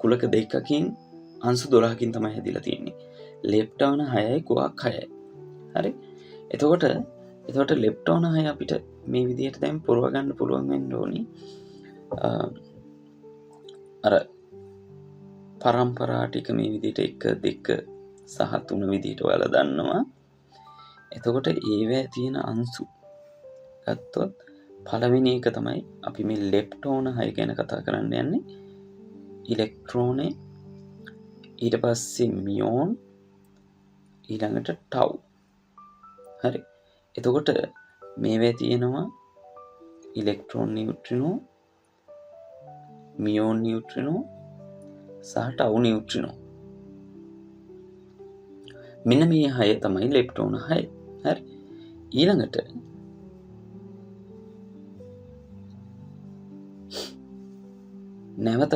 කුලක දෙකකින් අංශු 12කින් තමයි හැදිලා තියෙන්නේ. ලෙප්ටෝන 6යි කුවක් 6යි. හරි. එතකොට ලෙප්ටෝන 6 අපිට මේ විදිහට දැන් පුරව ගන්න පුළුවන් වෙන්න ඕනි. අර පරම්පරා ටික මේ විදිහට 1 2 සහ 3 විදිහට ඔයාලා දන්නවා. එතකොට ඒවැ තියෙන අංශු ගත්තොත් පළවෙනි එක තමයි අපි මේ ලෙප්ටෝන 6 ගැන කතා කරන්න යන්නේ. ඉලෙක්ට්‍රෝනේ, ඊට පස්සේ මියෝන්, ඊළඟට ටව්. හරි. එතකොට මේවේ තියෙනවා ඉලෙක්ට්‍රෝන නියුට්‍රිනෝ, මියෝන් නියුට්‍රිනෝ සහ ටව් නියුට්‍රිනෝ. මෙන්න මේ 6 තමයි ලෙප්ටෝන 6. හරි. ඊළඟට නැවත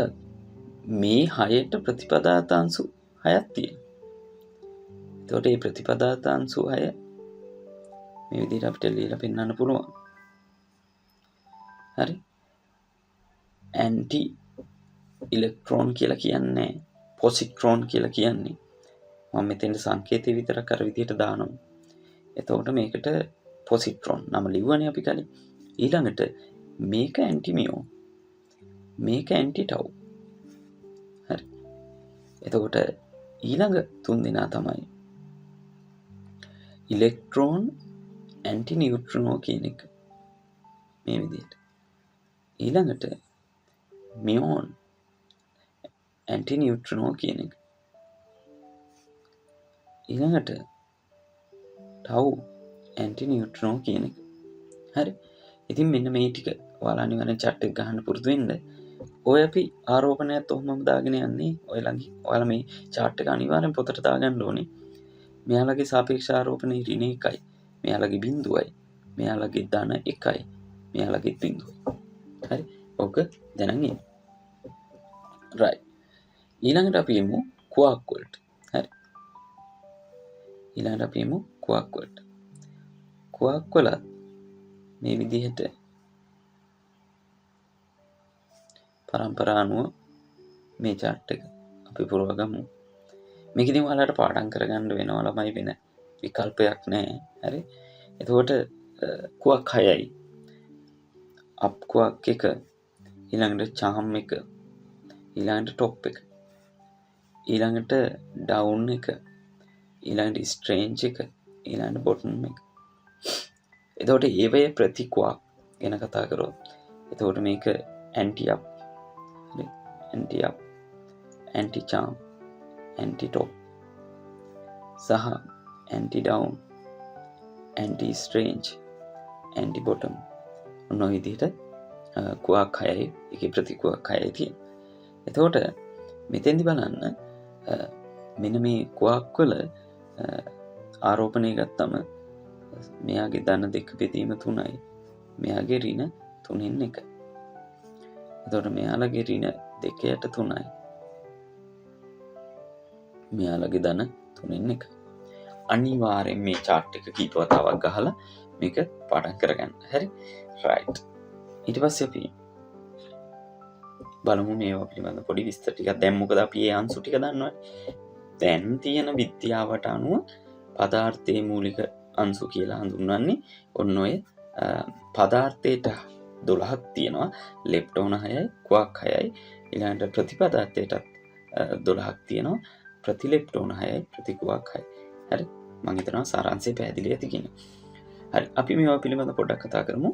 මේ 6ට ප්‍රතිපදාතාංශු 6ක් තියෙනවා. එතකොට මේ ප්‍රතිපදාතාංශු 6 මේ විදිහට අපිට ලියලා පෙන්නන්න පුළුවන්. හරි. ඇන්ටි ඉලෙක්ට්‍රෝන කියලා කියන්නේ පොසිට්‍රෝන කියලා කියන්නේ. මම මෙතෙන්ට සංකේතය විතරක් අර විදිහට දානවා. එතකොට මේකට පොසිට්‍රෝන නම ලිව්වනේ අපි කලින්. ඊළඟට මේක ඇන්ටි මියෝන්, මේක ඇන්ටි ටව්. හරි. එතකොට ඊළඟ තුන් දෙනා තමයි ඉලෙක්ට්‍රෝන ඇන්ටි නියුට්‍රිනෝ කියන එක. මේ විදිහට. ඊළඟට මියෝන් ඇන්ටි නියුට්‍රිනෝ කියන එක. ඊළඟට ටව් ඇන්ටි නියුට්‍රිනෝ කියන එක. හරි. ඉතින් මෙන්න මේ ටික ඔයාලා අනිවාර්යෙන් chart එක ගහන්න පුරුදු වෙන්න. ඔය අපි ආරෝපණයත් ඔහොමම දාගෙන යන්නේ. ඔයාලා මේ chart එක අනිවාර්යෙන් පොතට දාගන්න ඕනේ. මෙයාලගේ සාපේක්ෂ ආරෝපණය ඍණ 1යි. මෙයාලගේ බිඳුවයි. මෙයාලගේ ධන 1යි. මෙයාලගේ බිඳුවයි. හරි. ඔක දැනන් ඉන්න. right. ඊළඟට අපි යමු ක්වාක් වලට. හරි. ඊළඟට අපි යමු ක්වාක් වලට. ක්වාක් වල මේ විදිහට පරම්පරා අනුව මේ chart එක අපි පුරවගමු. මේක ඉතින් ඔයාලට පාඩම් කරගන්න වෙනවා ළමයි, වෙන විකල්පයක් නැහැ. හරි. එතකොට ක්වාක් 6යි. අප් ක්වාක් 1, ඊළඟට චාම් 1, ඊළඟට টොප් 1, ඊළඟට ඩවුන් 1, ඊළඟට ස්ට්‍රේන්ජ් 1, ඊළඟට බොටම් 1. එතකොට ඒවයේ ප්‍රති ක්වාක් ගැන කතා කරොත්, එතකොට මේක ඇන්ටි අප්, හරි, anti up, anti charm, anti top සහ anti down, anti strange, anti bottom. ඔන්න ඔය විදිහට ක්වාක් 6යි, ඒකේ ප්‍රති ක්වාක් 6යි තියෙනවා. එතකොට මෙතෙන්දි බලන්න මෙන්න මේ ක්වාක් වල ආරෝපණය ගත්තම මෙයාගේ ධන 2 බෙදීම 3යි, මෙයාගේ ඍණ 3න් 1. එතකොට මෙයාලගේ ඍණ 2යට 3යි, මෙයාලගේ ධන 3න් 1. අනිවාර්යෙන් මේ chart එක කීප වතාවක් ගහලා මේක පාඩම් කරගන්න. හරි. right. ඊට පස්සේ අපි බලමු මේවා පිළිබඳ පොඩි විස්තර ටිකක්. දැන් මොකද අපි මේ අංශු ටික දන්නවනේ. දැන් තියෙන විද්‍යාවට අනුව පදාර්ථයේ මූලික අංශු කියලා හඳුන්වන්නේ ඔන්න ඔය පදාර්ථයට 12ක් තියෙනවා. ලෙප්ටෝන 6යි, ක්වාක් 6යි. ඊළඟට ප්‍රතිපදාර්ථයටත් 12ක් තියෙනවා. ප්‍රතිලෙප්ටෝන 6යි, ප්‍රතික්වාක් 6යි. හරි. මම හිතනවා සාරාංශය පැහැදිලි ඇති කියන. හරි. අපි මේවා පිළිබඳ පොඩ්ඩක් කතා කරමු.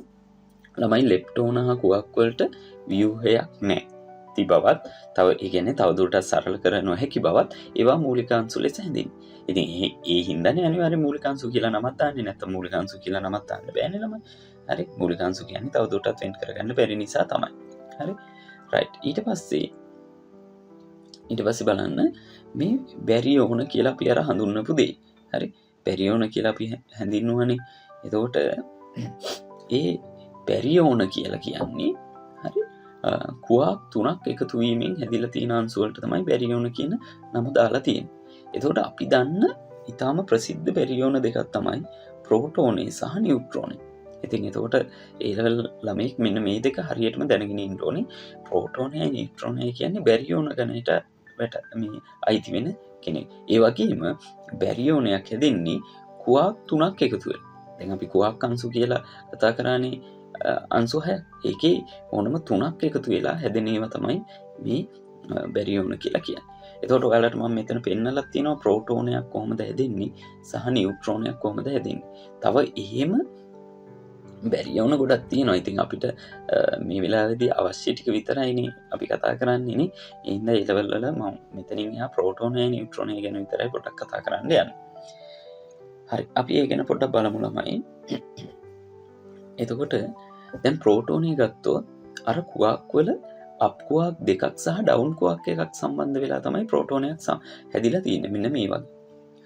ළමයි ලෙප්ටෝන හා ක්වාක් වලට ව්‍යුහයක් නැහැ. තිබවත් තව ඒ කියන්නේ තවදුරටත් සරල කර නොහැකි බවත් ඒවා මූලික අංශු ලෙස හැඳින්වෙනවා. ඉතින් ඒ හින්දානේ අනිවාර්යෙන් මූලික අංශු කියලා නමක් දාන්නේ. නැත්නම් මූලික අංශු කියලා නමක් දාන්න බෑනේ ළමයි. හරි. මූලික අංශු කියන්නේ තවදුරටත් වෙන් කරගන්න බැරි නිසා තමයි. හරි. right. ඊට පස්සේ බලන්න මේ බැරියෝන කියලා අපි අර හඳුන්වපු දෙය. හරි. බැරියෝන කියලා අපි හැඳින්වුවානේ. එතකොට ඒ බැරියෝන කියලා කියන්නේ හරි ක්වාක් 3ක් එකතු වීමෙන් හැදිලා තියෙන අංශු වලට තමයි බැරියෝන කියන නම දාලා තියෙන්නේ. එතකොට අපි දන්න ඊටාම ප්‍රසිද්ධ බැරියෝන දෙකක් තමයි ප්‍රෝටෝනේ සහ නියුට්‍රෝනේ. ඉතින් එතකොට ඒ ලෙවල් ළමෙක් මෙන්න මේ දෙක හරියටම දැනගෙන ඉන්න ඕනේ. ප්‍රෝටෝනයයි නියුට්‍රෝනයයි කියන්නේ බැරියෝන ගණයට මේ අයිති වෙන කෙනෙක්. ඒ වගේම බැරියෝනයක් හැදෙන්නේ ක්වාක් 3ක් එකතු වෙලා. දැන් අපි ක්වාක් අංශු කියලා කතා කරානේ අංශු 6. ඒකේ ඕනම 3ක් එකතු වෙලා හැදෙන ඒවා තමයි මේ බැරියෝන කියලා කියන්නේ. එතකොට ඔයාලට මම මෙතන පෙන්නලා තියෙනවා ප්‍රෝටෝනයක් කොහොමද හැදෙන්නේ සහ නියුට්‍රෝනයක් කොහොමද හැදෙන්නේ. තව එහෙම බැරියෝන ගොඩක් තියෙනවා. ඉතින් අපිට මේ වෙලාවේදී අවශ්‍ය ටික විතරයිනේ අපි කතා කරන්නේ නේ. ඒ හින්දා ඒ ලෙවල් වල මම මෙතනින් එහා ප්‍රෝටෝනය නියුට්‍රෝනය ගැන විතරයි පොඩ්ඩක් කතා කරන්න යන්නේ. හරි අපි ඒ ගැන පොඩ්ඩක් බලමු ළමයි. එතකොට දැන් ප්‍රෝටෝනේ ගත්තොත් අර කුවක් වල අප් කුවක් දෙකක් සහ ඩවුන් කුවක් එකක් සම්බන්ධ වෙලා තමයි ප්‍රෝටෝනයක් හැදිලා තියෙන්නේ. මෙන්න මේ වගේ.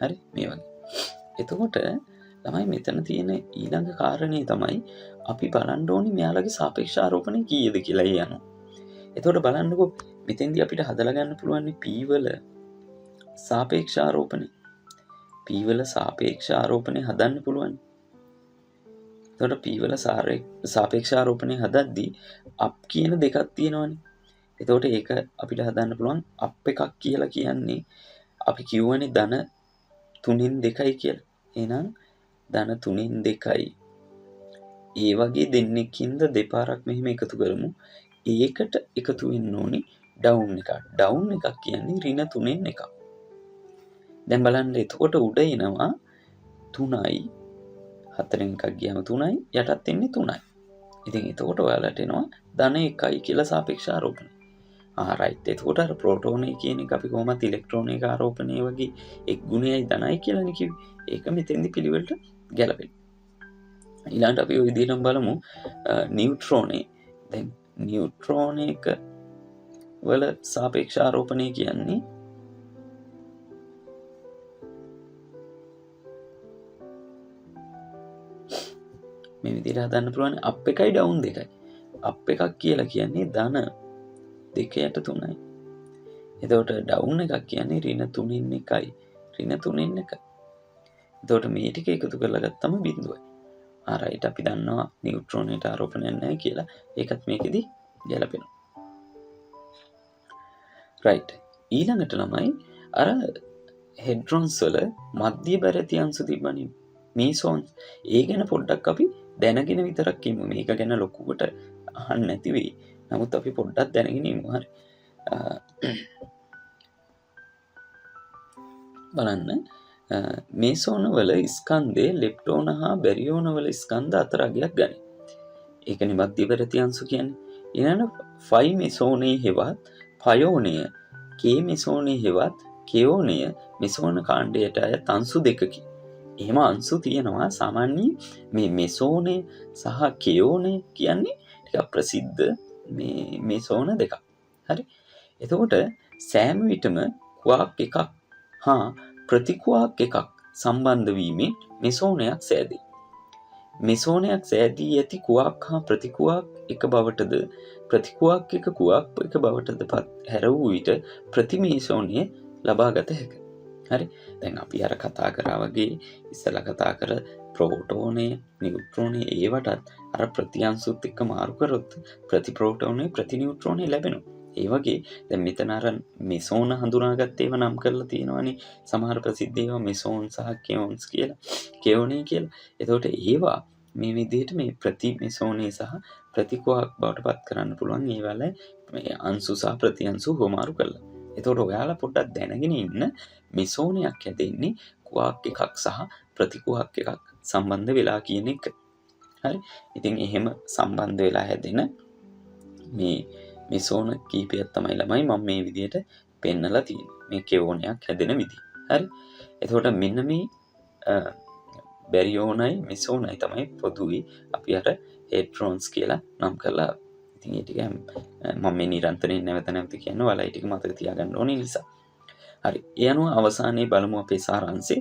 හරි මේ වගේ. එතකොට ළමයි මෙතන තියෙන ඊළඟ කාරණේ තමයි අපි බලන්න ඕනේ මෙයාලගේ සාපේක්ෂ ආරෝපණය කීයද කියලා යනවා. එතකොට බලන්නකෝ මෙතෙන්දී අපිට හදලා ගන්න පුළුවන් P වල සාපේක්ෂ ආරෝපණය. P වල සාපේක්ෂ ආරෝපණය හදන්න පුළුවන්. එතකොට P වල සාපේක්ෂ ආරෝපණය හදද්දී අප් කියන දෙකක් තියෙනවනේ. එතකොට ඒක අපිට හදන්න පුළුවන් අප් එකක් කියලා කියන්නේ අපි කියවනේ ධන 3න් 2යි කියලා. එහෙනම් ධන 3න් 2යි. ඒ වගේ දෙන්නෙක්ින්ද දෙපාරක් මෙහෙම එකතු කරමු. ඒකට එකතු වෙන්න ඕනේ ඩවුන් එකක්. ඩවුන් එකක් කියන්නේ ඍණ 3න් 1ක්. දැන් බලන්න එතකොට උඩ එනවා 3යි 4න් එකක් ගියාම 3යි යටත් එන්නේ 3යි. ඉතින් එතකොට ඔයාලට එනවා ධන 1යි කියලා සාපේක්ෂ ආරෝපණය. රයිට්. එතකොට අර ප්‍රෝටෝනේ කියන එක අපි කොහොමද ඉලෙක්ට්‍රෝනයක ආරෝපණය වගේ එක් ගුණයයි ධනයි කියලානේ කිව්වේ. ඒක මෙතෙන්දි පිළිවෙලට ගැලපෙනවා. ඊළඟට අපි ওই විදිහටම බලමු නියුට්‍රෝනේ. දැන් නියුට්‍රෝනයක වල සාපේක්ෂ ආරෝපණය කියන්නේ මේ විදිහට හදන්න පුළුවන් අප් එකයි ඩවුන් දෙකයි. අප් එකක් කියලා කියන්නේ ධන 2යට 3යි. එතකොට ඩවුන් එකක් කියන්නේ ඍණ 3න් 1යි. ඍණ 3න් 1යි. එතකොට මේ ටික එකතු කරලා ගත්තම බිඳුවයි. රයිට් අපි දන්නවා නියුට්‍රෝනයට ආරෝපණයක් නැහැ කියලා. ඒකත් මේකෙදි ගැලපෙනවා. රයිට්. ඊළඟට ළමයි අර හෙඩ්‍රොන්ස් වල මධ්‍ය බැරති අංශු තිබ්බනේ. මීසෝන්ස්. ඒ ගැන පොඩ්ඩක් අපි දැනගෙන විතරක් ඉමු. මේක ගැන ලොකුවට අහන්න නැති වෙයි. නමුත් අපි පොඩ්ඩක් දැනගෙන ඉමු. හරි. බලන්න මේසෝන වල ස්කන්ධයේ ලෙප්ටෝන හා බැරියෝන වල ස්කන්ධ අතර අගයක් ගනී. ඒකනේ මධ්‍යවර්ති අංශු කියන්නේ. ඊළඟ ෆයි මේසෝනේ හෙවත් පයෝනය, කේ මේසෝනේ හෙවත් කෙයෝනය මේසෝන කාණ්ඩයට අයත් අංශු දෙකකි. එහෙම අංශු තියෙනවා සාමාන්‍යයෙන් මේ මේසෝනේ සහ කෙයෝනේ කියන්නේ ටිකක් ප්‍රසිද්ධ මේ මේසෝන දෙකක්. හරි. එතකොට සෑම විටම කුවක් එකක් හා ප්‍රතිකුවක් එකක් සම්බන්ධ වීමෙන් මෙසෝනයක් සෑදේ. මෙසෝනයක් සෑදී ඇති කුවක් හා ප්‍රතිකුවක් එක බවටද ප්‍රතිකුවක් එක කුවක් එක බවටද පත් හැර වූ විට ප්‍රතිමේසෝනය ලබා ගත හැකිය. හරි. දැන් අපි අර කතා කරා වගේ ඉස්සලා කතා කර ප්‍රෝටෝනේ නියුට්‍රෝනේ ඒවටත් අර ප්‍රතිඅංශුත් එක්ක මාරු කරොත් ප්‍රතිප්‍රෝටෝනේ ප්‍රතිනියුට්‍රෝනේ ලැබෙනවා. ඒ වගේ දැන් මෙතන අර මෙසෝන හඳුනාගත්ත ඒවා නම් කරලා තියෙනවානේ. සමහර ප්‍රසිද්ධ ඒවා මෙසෝන් සහ කෙයෝන්ස් කියලා. කෙයෝනේ කියලා. එතකොට ඒවා මේ විදිහට මේ ප්‍රතිමෙසෝනේ සහ ප්‍රතිකුවක් බවට පත් කරන්න පුළුවන්. ඒවල මේ අංශු සහ ප්‍රතිඅංශු හොමාරු කරලා. එතකොට ඔයාලා පොඩ්ඩක් දැනගෙන ඉන්න මෙසෝනයක් හැදෙන්නේ කුවක් එකක් සහ ප්‍රතිකුවක් එකක් සම්බන්ධ වෙලා කියන එක. හරි. ඉතින් එහෙම සම්බන්ධ වෙලා හැදෙන මේ මෙසෝන කීපයක් තමයි ළමයි මම මේ විදිහට පෙන්නලා තියෙන්නේ. මේ කෙයෝනයක් හැදෙන විදිහ. හරි. එතකොට මෙන්න මේ බැරියෝනයි මෙසෝනයි තමයි පොදුයි අපි අර හෙඩ්‍රෝන්ස් කියලා නම් කරලා. ඉතින් ඒ ටික මම මේ නිරන්තරයෙන් නැවත කියනවා. ඔයාලා ඒ ටික මතක තියාගන්න ඕනේ නිසා. හරි. ඒ අනුව අවසානයේ බලමු අපේ සාරාංශය.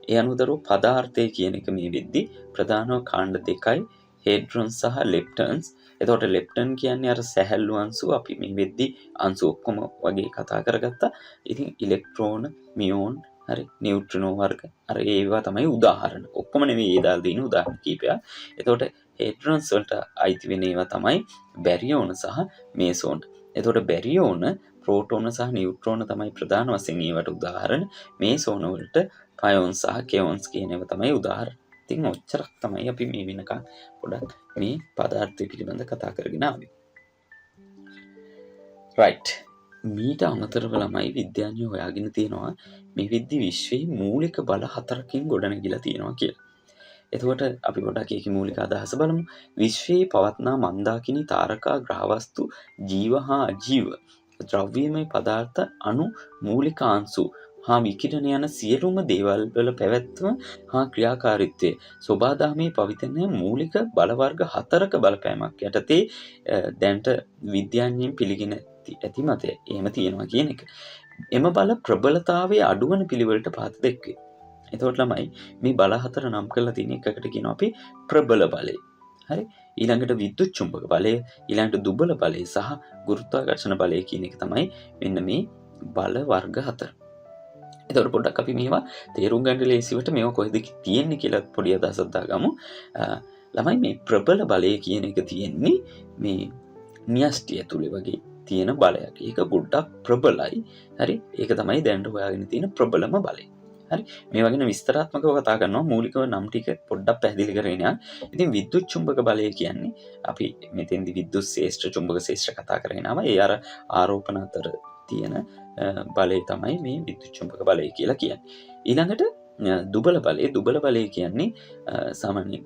ඒ අනුව පදාර්ථය කියන එක මේ වෙද්දි ප්‍රධානව කාණ්ඩ දෙකයි හෙඩ්‍රොන්ස් සහ ලෙප්ටන්ස්. එතකොට ලෙප්ටන් කියන්නේ අර සැහැල්ලු අංශු. අපි මේ වෙද්දි අංශු ඔක්කොම වගේ කතා කරගත්තා. ඉතින් ඉලෙක්ට්‍රෝන, මියෝන්, හරි නියුට්‍රිනෝ වර්ග අර ඒවා තමයි උදාහරණ. ඔක්කොම නෙවෙයි ඒ දාලා දෙන උදාහරණ කීපයක්. එතකොට හෙඩ්‍රොන්ස් වලට අයිති වෙන ඒවා තමයි බැරියෝන සහ මේසෝන. එතකොට බැරියෝන ප්‍රෝටෝන සහ නියුට්‍රෝන තමයි ප්‍රධාන වශයෙන් ඒවට උදාහරණ. මේසෝන වලට පයෝන්ස් සහ කෙයෝන්ස් කියන ඒවා තමයි උදාහරණ. ඉතින් ඔච්චරක් තමයි අපි මේ වෙනකන් පොඩක් මේ පදාර්ථය පිළිබඳ කතා කරගෙන ආවේ. රයිට්. මීට අමතරව ළමයි විද්‍යාඥයෝ හොයාගෙන තියෙනවා මේ විද්දි විශ්වයේ මූලික බල 4කින් ගොඩනැගිලා තියෙනවා කියලා. එතකොට අපි පොඩක් ඒකේ මූලික අදහස බලමු. විශ්වයේ පවත්නා මන්දාකිනි තාරකා ග්‍රහවස්තු ජීව හා අජීව ද්‍රව්‍යමය පදාර්ථ අණු මූලික අංශු හා විකිරණ යන සියලුම දේවල් වල පැවැත්ම හා ක්‍රියාකාරීත්වය සෝබාදහමේ පවතින මූලික බල වර්ග 4ක බලපෑමක් යටතේ දැනට විද්‍යාඥයන් පිළිගෙන ඇති මතය. එහෙම තියෙනවා කියන එක. එම බල ප්‍රබලතාවයේ අඩුවන පිළිවෙලට පහත දැක්වේ. එතකොට ළමයි මේ බල හතර නම් කරලා තියෙන එකකට කියනවා අපි ප්‍රබල බලය. හරි. ඊළඟට විද්‍යුත් චුම්බක බලය, ඊළඟට දුබල බලය සහ ගුරුත්වාකර්ෂණ බලය කියන එක තමයි මෙන්න මේ බල වර්ග හතර. එතකොට පොඩ්ඩක් අපි මේවා තේරුම් ගන්න ලේසියට මේවා කොහෙද තියෙන්නේ කියලා පොඩි අදහසක් දාගමු. ළමයි මේ ප්‍රබල බලය කියන එක තියෙන්නේ මේ න්‍යෂ්ටිය ඇතුලේ වගේ තියෙන බලයක්. ඒක ගොඩක් ප්‍රබලයි. හරි. ඒක තමයි දැනට හොයාගෙන තියෙන ප්‍රබලම බලය. හරි. මේ වගේ විස්තරාත්මකව කතා කරනවා. මූලිකව නම් ටික පොඩ්ඩක් පැහැදිලි කරගෙන යන්න. ඉතින් විද්‍යුත් චුම්බක බලය කියන්නේ අපි මෙතෙන්දි විද්‍යුත් ශේෂ්ත්‍ර චුම්බක ශේෂ්ත්‍ර කතා කරගෙන ආවා. ඒ අර ආරෝපණ අතර තියෙන බලය තමයි මේ විද්‍යුත් චුම්බක බලය කියලා කියන්නේ. ඊළඟට දුබල බලය. දුබල බලය කියන්නේ සාමාන්‍යයෙන්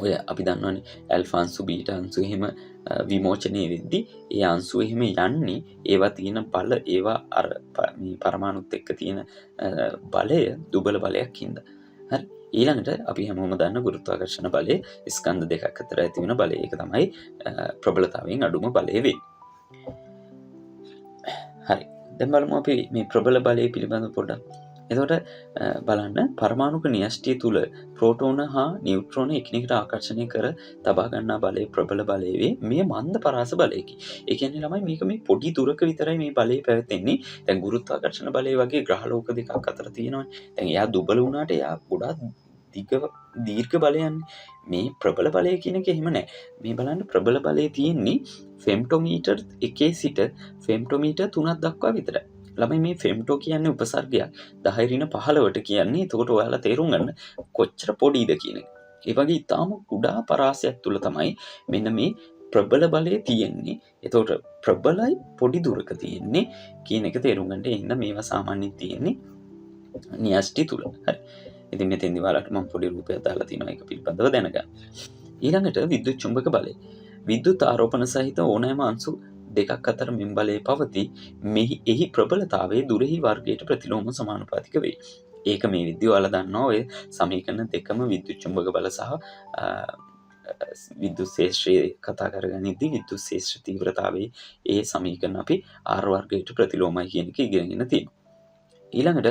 ඔය අපි දන්නවනේ ඇල්ෆා අංශු බීටා අංශු එහෙම විමෝචනය වෙද්දී ඒ අංශු එහෙම යන්නේ ඒවා තියෙන බල ඒවා අර මේ පරමාණුත් එක්ක තියෙන බලය දුබල බලයක් හින්දා. හරි. ඊළඟට අපි හැමෝම දන්න ගුරුත්වාකර්ෂණ බලය ස්කන්ධ දෙකක් අතර ඇති වෙන බලය. ඒක තමයි ප්‍රබලතාවයෙන් අඩුම බලය වෙන්නේ. හරි. දැන් බලමු අපි මේ ප්‍රබල බලය පිළිබඳව පොඩ්ඩක්. එතකොට බලන්න පරමාණුක න්‍යෂ්ටිය තුල ප්‍රෝටෝන හා නියුට්‍රෝන එකිනෙකට ආකර්ෂණය කර තබා ගන්නා බලය ප්‍රබල බලය වේ. මේ මන්ද පරාස බලයකි. ඒ කියන්නේ ළමයි මේක මේ පොඩි දුරක විතරයි මේ බලය පැවතෙන්නේ. දැන් ගුරුත්වාකර්ෂණ බලය වගේ ග්‍රහලෝක දෙකක් අතර තියෙනවානේ. දැන් එයා දුබල වුණාට එයා ගොඩාක් දීර්ඝ බලයන්නේ. මේ ප්‍රබල බලය කියන එක එහෙම නැහැ. මේ බලන්න ප්‍රබල බලය තියෙන්නේ ෆෙම්ටෝමීටර් 1 සිට ෆෙම්ටෝමීටර් 3ක් දක්වා විතරයි. ළමයි මේ ෆෙම්ටෝ කියන්නේ උපසර්ගයක් 10^15ට කියන්නේ. එතකොට ඔයාලා තේරුම් ගන්න කොච්චර පොඩිද කියන එක. ඒ වගේ ඊටාම කුඩා පරාසයක් තුල තමයි මෙන්න මේ ප්‍රබල බලය තියෙන්නේ. එතකොට ප්‍රබලයි පොඩි දුරක තියෙන්නේ කියන එක තේරුම් ගන්න. එහෙනම් මේවා සාමාන්‍යයෙන් තියෙන්නේ න්‍යෂ්ටි තුල. හරි. ඉතින් මෙතෙන්දි ඔයාලට මම පොඩි රූපයක් දාලා තිනවා ඒක පිළිබඳව දැනගන්න. ඊළඟට විද්‍යුත් චුම්බක බලය. විද්‍යුත් ආරෝපණ සහිත ඕනෑම අංශු දෙකක් අතර මෙන් බලය පවතී. එහි ප්‍රබලතාවයේ දුරෙහි වර්ගයට ප්‍රතිලෝම සමානුපාතික වේ. ඒක මේ විදිහ ඔයාලා දන්නවා. ඔය සමීකරණ දෙකම විද්‍යුත් චුම්බක බල සහ විද්‍යුත් ශේෂ්ත්‍රය කතා කරගනිද්දී විද්‍යුත් ශේෂ්ත්‍ර තීව්‍රතාවයේ ඒ සමීකරණ අපි R වර්ගයට ප්‍රතිලෝමයි කියන එක ඉගෙනගෙන තියෙනවා. ඊළඟට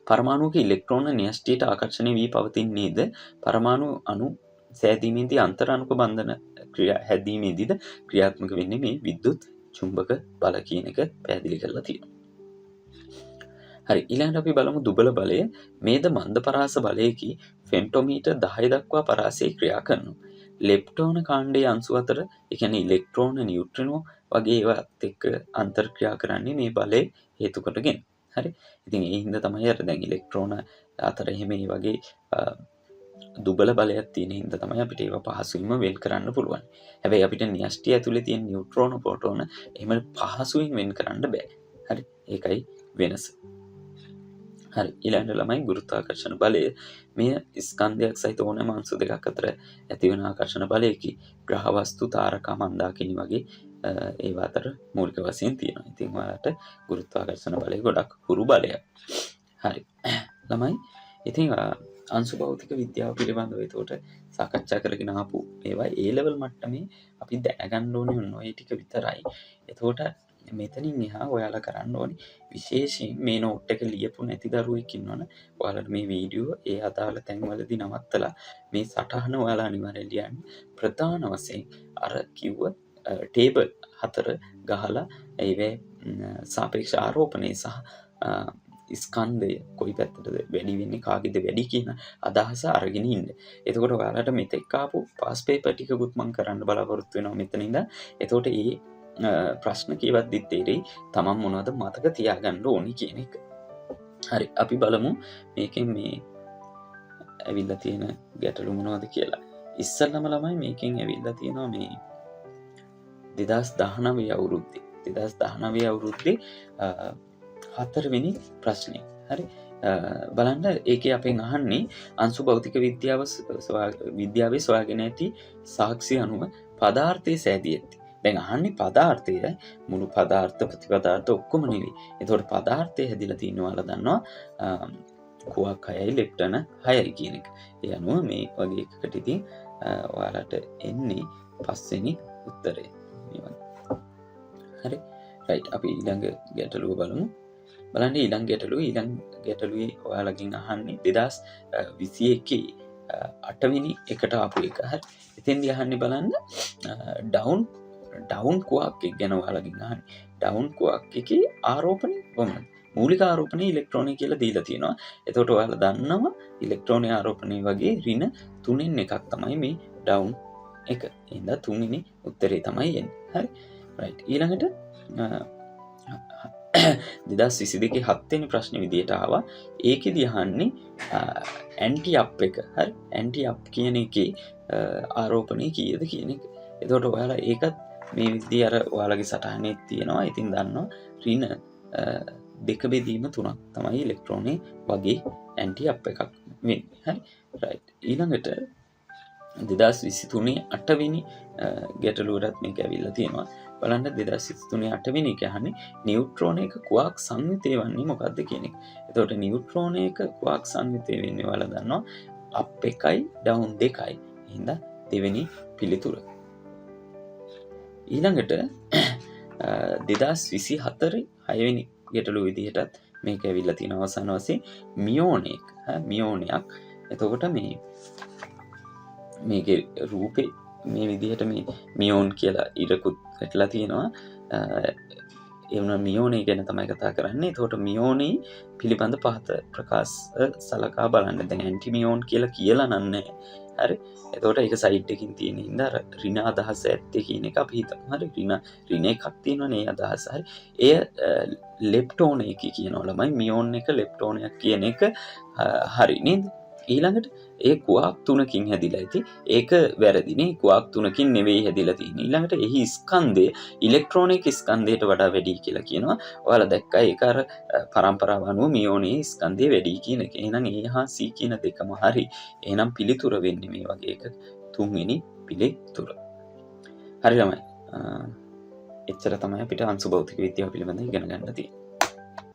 පරමාණුක ඉලෙක්ට්‍රෝන න්‍යෂ්ටියට ආකර්ෂණය වී පවතින්නේද පරමාණු අණු සෑදීමේදී අන්තර් අණුක බන්ධන ක්‍රියා හැදීමේදීද ක්‍රියාත්මක වෙන්නේ මේ විද්‍යුත් චුම්බක බල කියන එක පැහැදිලි කරලා තියෙනවා. හරි. ඊළඟට අපි බලමු දුබල බලය. මේද මන්ද පරාස බලයකි ෆෙම්ටෝමීටර් 10 දක්වා පරාසයේ ක්‍රියා කරනවා. ලෙප්ටෝන කාණ්ඩයේ අංශු අතර ඒ කියන්නේ ඉලෙක්ට්‍රෝන නියුට්‍රිනෝ වගේ ඒවාත් එක්ක අන්තර් ක්‍රියා කරන්නේ මේ බලය හේතු කොටගෙන. හරි. ඉතින් ඒ හින්දා තමයි අර දැන් ඉලෙක්ට්‍රෝන අතර එහෙම මේ වගේ දුබල බලයක් තියෙන හින්දා තමයි අපිට ඒවා පහසුවෙන්ම වෙන් කරන්න පුළුවන්. හැබැයි අපිට න්‍යෂ්ටිය ඇතුලේ තියෙන නියුට්‍රෝන ප්‍රෝටෝන එහෙම පහසුවෙන් වෙන් කරන්න බෑ. හරි. ඒකයි වෙනස. හරි. ඊළඟට ළමයි ගුරුත්වාකර්ෂණ බලය. මෙය ස්කන්ධයක් සහිත ඕනෑම අංශු දෙකක් අතර ඇතිවන ආකර්ෂණ බලයකි. ග්‍රහ වස්තු තාරකා මන්දාකිනි වගේ ඒවා අතර මූලික වශයෙන් තියෙනවා. ඉතින් ඔයාලට ගුරුත්වාකර්ෂණ බලය ගොඩක් හුරු බලයක්. හරි. ළමයි ඉතින් අංශු භෞතික විද්‍යාව පිළිබඳව ඒකට සාකච්ඡා කරගෙන ආපු ඒවා ඒ ලෙවල් මට්ටමේ අපි දැනගන්න ඕනේ ඔන්න ඔය ටික විතරයි. එතකොට මෙතනින් එහා ඔයාලා කරන්න ඕනේ විශේෂයෙන් මේ නෝට් එක ලියපු නැති දරුවෙක් ඉන්නවනේ ඔයාලට මේ වීඩියෝ ඒ අදාළ තැන්වලදී නවත්තලා මේ සටහන ඔයාලා අනිවාර්යයෙන් ලියන්න. ප්‍රධාන වශයෙන් අර කිව්ව ටේබල් 4 ගහලා ඒවේ සාපේක්ෂ ආරෝපණය සහ ස්කන්ධය කොයි පැත්තටද වැඩි වෙන්නේ කාගෙද වැඩි කියන අදහස අරගෙන ඉන්න. එතකොට ඔයාලට මෙතෙක් ආපු පාස් පේපර් ටිකකුත් මම කරන්න බලාපොරොත්තු වෙනවා මෙතන ඉඳන්. එතකොට මේ ප්‍රශ්න කියවද්දිත් තේරෙයි තමන් මොනවද මතක තියාගන්න ඕනි කියන එක. හරි. අපි බලමු මේකෙන් මේ ඇවිල්ලා තියෙන ගැටලු මොනවද කියලා. ඉස්සල්ලාම ළමයි මේකෙන් ඇවිල්ලා තියෙනවා මේ 2019 අවුරුද්දේ 2019 අවුරුද්දේ 4 වෙනි ප්‍රශ්නය. හරි. බලන්න ඒකේ අපෙන් අහන්නේ අංශු භෞතික විද්‍යාවේ සොයාගෙන ඇති සාක්ෂි අනුව පදාර්ථයේ සෑදී ඇති දැන් අහන්නේ පදාර්ථය මුළු පදාර්ථ ප්‍රතිපදාර්ථ ඔක්කොම නෙවෙයි. එතකොට පදාර්ථය හැදිලා තියෙනවා ඔයාලා දන්නවා කුවක් 6යි ලෙප්ටන 6යි කියන එක. ඒ අනුව මේ වගේ එකකට ඉතින් ඔයාලට එන්නේ 5 වෙනි උත්තරේ. හරි. රයිට්. අපි ඊළඟ ගැටලුව බලමු. බලන්න ඊළඟ ගැටලුවේ ඔයාලගෙන් අහන්නේ 2021 8 වෙනි එකට ආපු එක. හරි. එතෙන්දී අහන්නේ බලන්න ඩවුන් කුවක් එක ගැන ඔයාලගෙන් අහන්නේ. ඩවුන් කුවක් එකේ ආරෝපණය කොහොමද? මූලික ඉලෙක්ට්‍රෝනය කියලා දීලා තියෙනවා. එතකොට ඔයාලා දන්නවා ඉලෙක්ට්‍රෝනය ආරෝපණය වගේ ඍණ 3න් එකක් තමයි මේ ඩවුන් එක. එහෙනම් 3 වෙනි උත්තරේ තමයි එන්නේ. හරි. රයිට්. ඊළඟට 2022 7 වෙනි ප්‍රශ්නේ විදියට ආවා. ඒකෙදි අහන්නේ ඇන්ටි අප් එක. හරි. ඇන්ටි අප් කියන එකේ ආරෝපණය කීයද කියන එක. එතකොට ඔයාලා ඒකත් මේ විදිය අර ඔයාලගේ සටහනේ තියෙනවා. ඉතින් දන්නවා ඍණ දෙක බෙදීම 3ක් තමයි ඉලෙක්ට්‍රෝනේ වගේ ඇන්ටි අප් එකක් වෙන්නේ. හරි. රයිට්. ඊළඟට 2023 8 වෙනි ගැටලුවටත් මේක ඇවිල්ලා තියෙනවා. බලන්න 2023 8 වෙනි එක අහන්නේ නියුට්‍රෝනයක කුවක් සංයුතය වන්නේ මොකක්ද කියන එක. එතකොට නියුට්‍රෝනයක කුවක් සංයුතය වෙන්නේ ඔයාලා දන්නවා අප් එකයි ඩවුන් දෙකයි. එහෙනම් දෙවෙනි පිළිතුර. ඊළඟට 2024 6 වෙනි ගැටලුව විදිහටත් මේක ඇවිල්ලා තියෙන අවසාන වශයෙන් මියෝනයක්. එතකොට මේකේ රූපේ මේ විදිහට මේ මියෝන් කියලා ඉරකුත් වැටලා තියෙනවා. ඒ වුණා මියෝනේ ගැන තමයි කතා කරන්නේ. එතකොට මියෝනේ පිළිබඳ පහත ප්‍රකාශ සලකා බලන්න. දැන් ඇන්ටි මියෝන් කියලා නන්නේ. හරි. එතකොට ඒක සයිඩ් එකකින් තියෙන හින්දා ඍණ අදහස ඇත්තේ කියන එක අපි හිතමු. හරි. ඍණ එකක් තියෙනවනේ අදහස. හරි. එය ලෙප්ටෝන එක කියනවා ළමයි. මියෝන් එක ලෙප්ටෝනයක් කියන එක හරි නේද? ඊළඟට ඒ කුවක් 3කින් හැදිලා ඇති. ඒක වැරදිනේ. කුවක් 3කින් නෙවෙයි හැදිලා තියෙන්නේ. ඊළඟට එහි ස්කන්ධය ඉලෙක්ට්‍රෝනික ස්කන්ධයට වඩා වැඩි කියලා කියනවා. ඔයාලා දැක්කා ඒක අර පරම්පරාව අනුව මියෝනේ ස්කන්ධය වැඩි කියන එක. එහෙනම් A හා C කියන දෙකම හරි. එහෙනම් පිළිතුර වෙන්නේ මේ වගේ එක 3 වෙනි පිළිතුර. හරි ළමයි. එච්චර තමයි අපිට අංශු භෞතික විද්‍යාව පිළිබඳව ඉගෙන ගන්න තියෙන්නේ.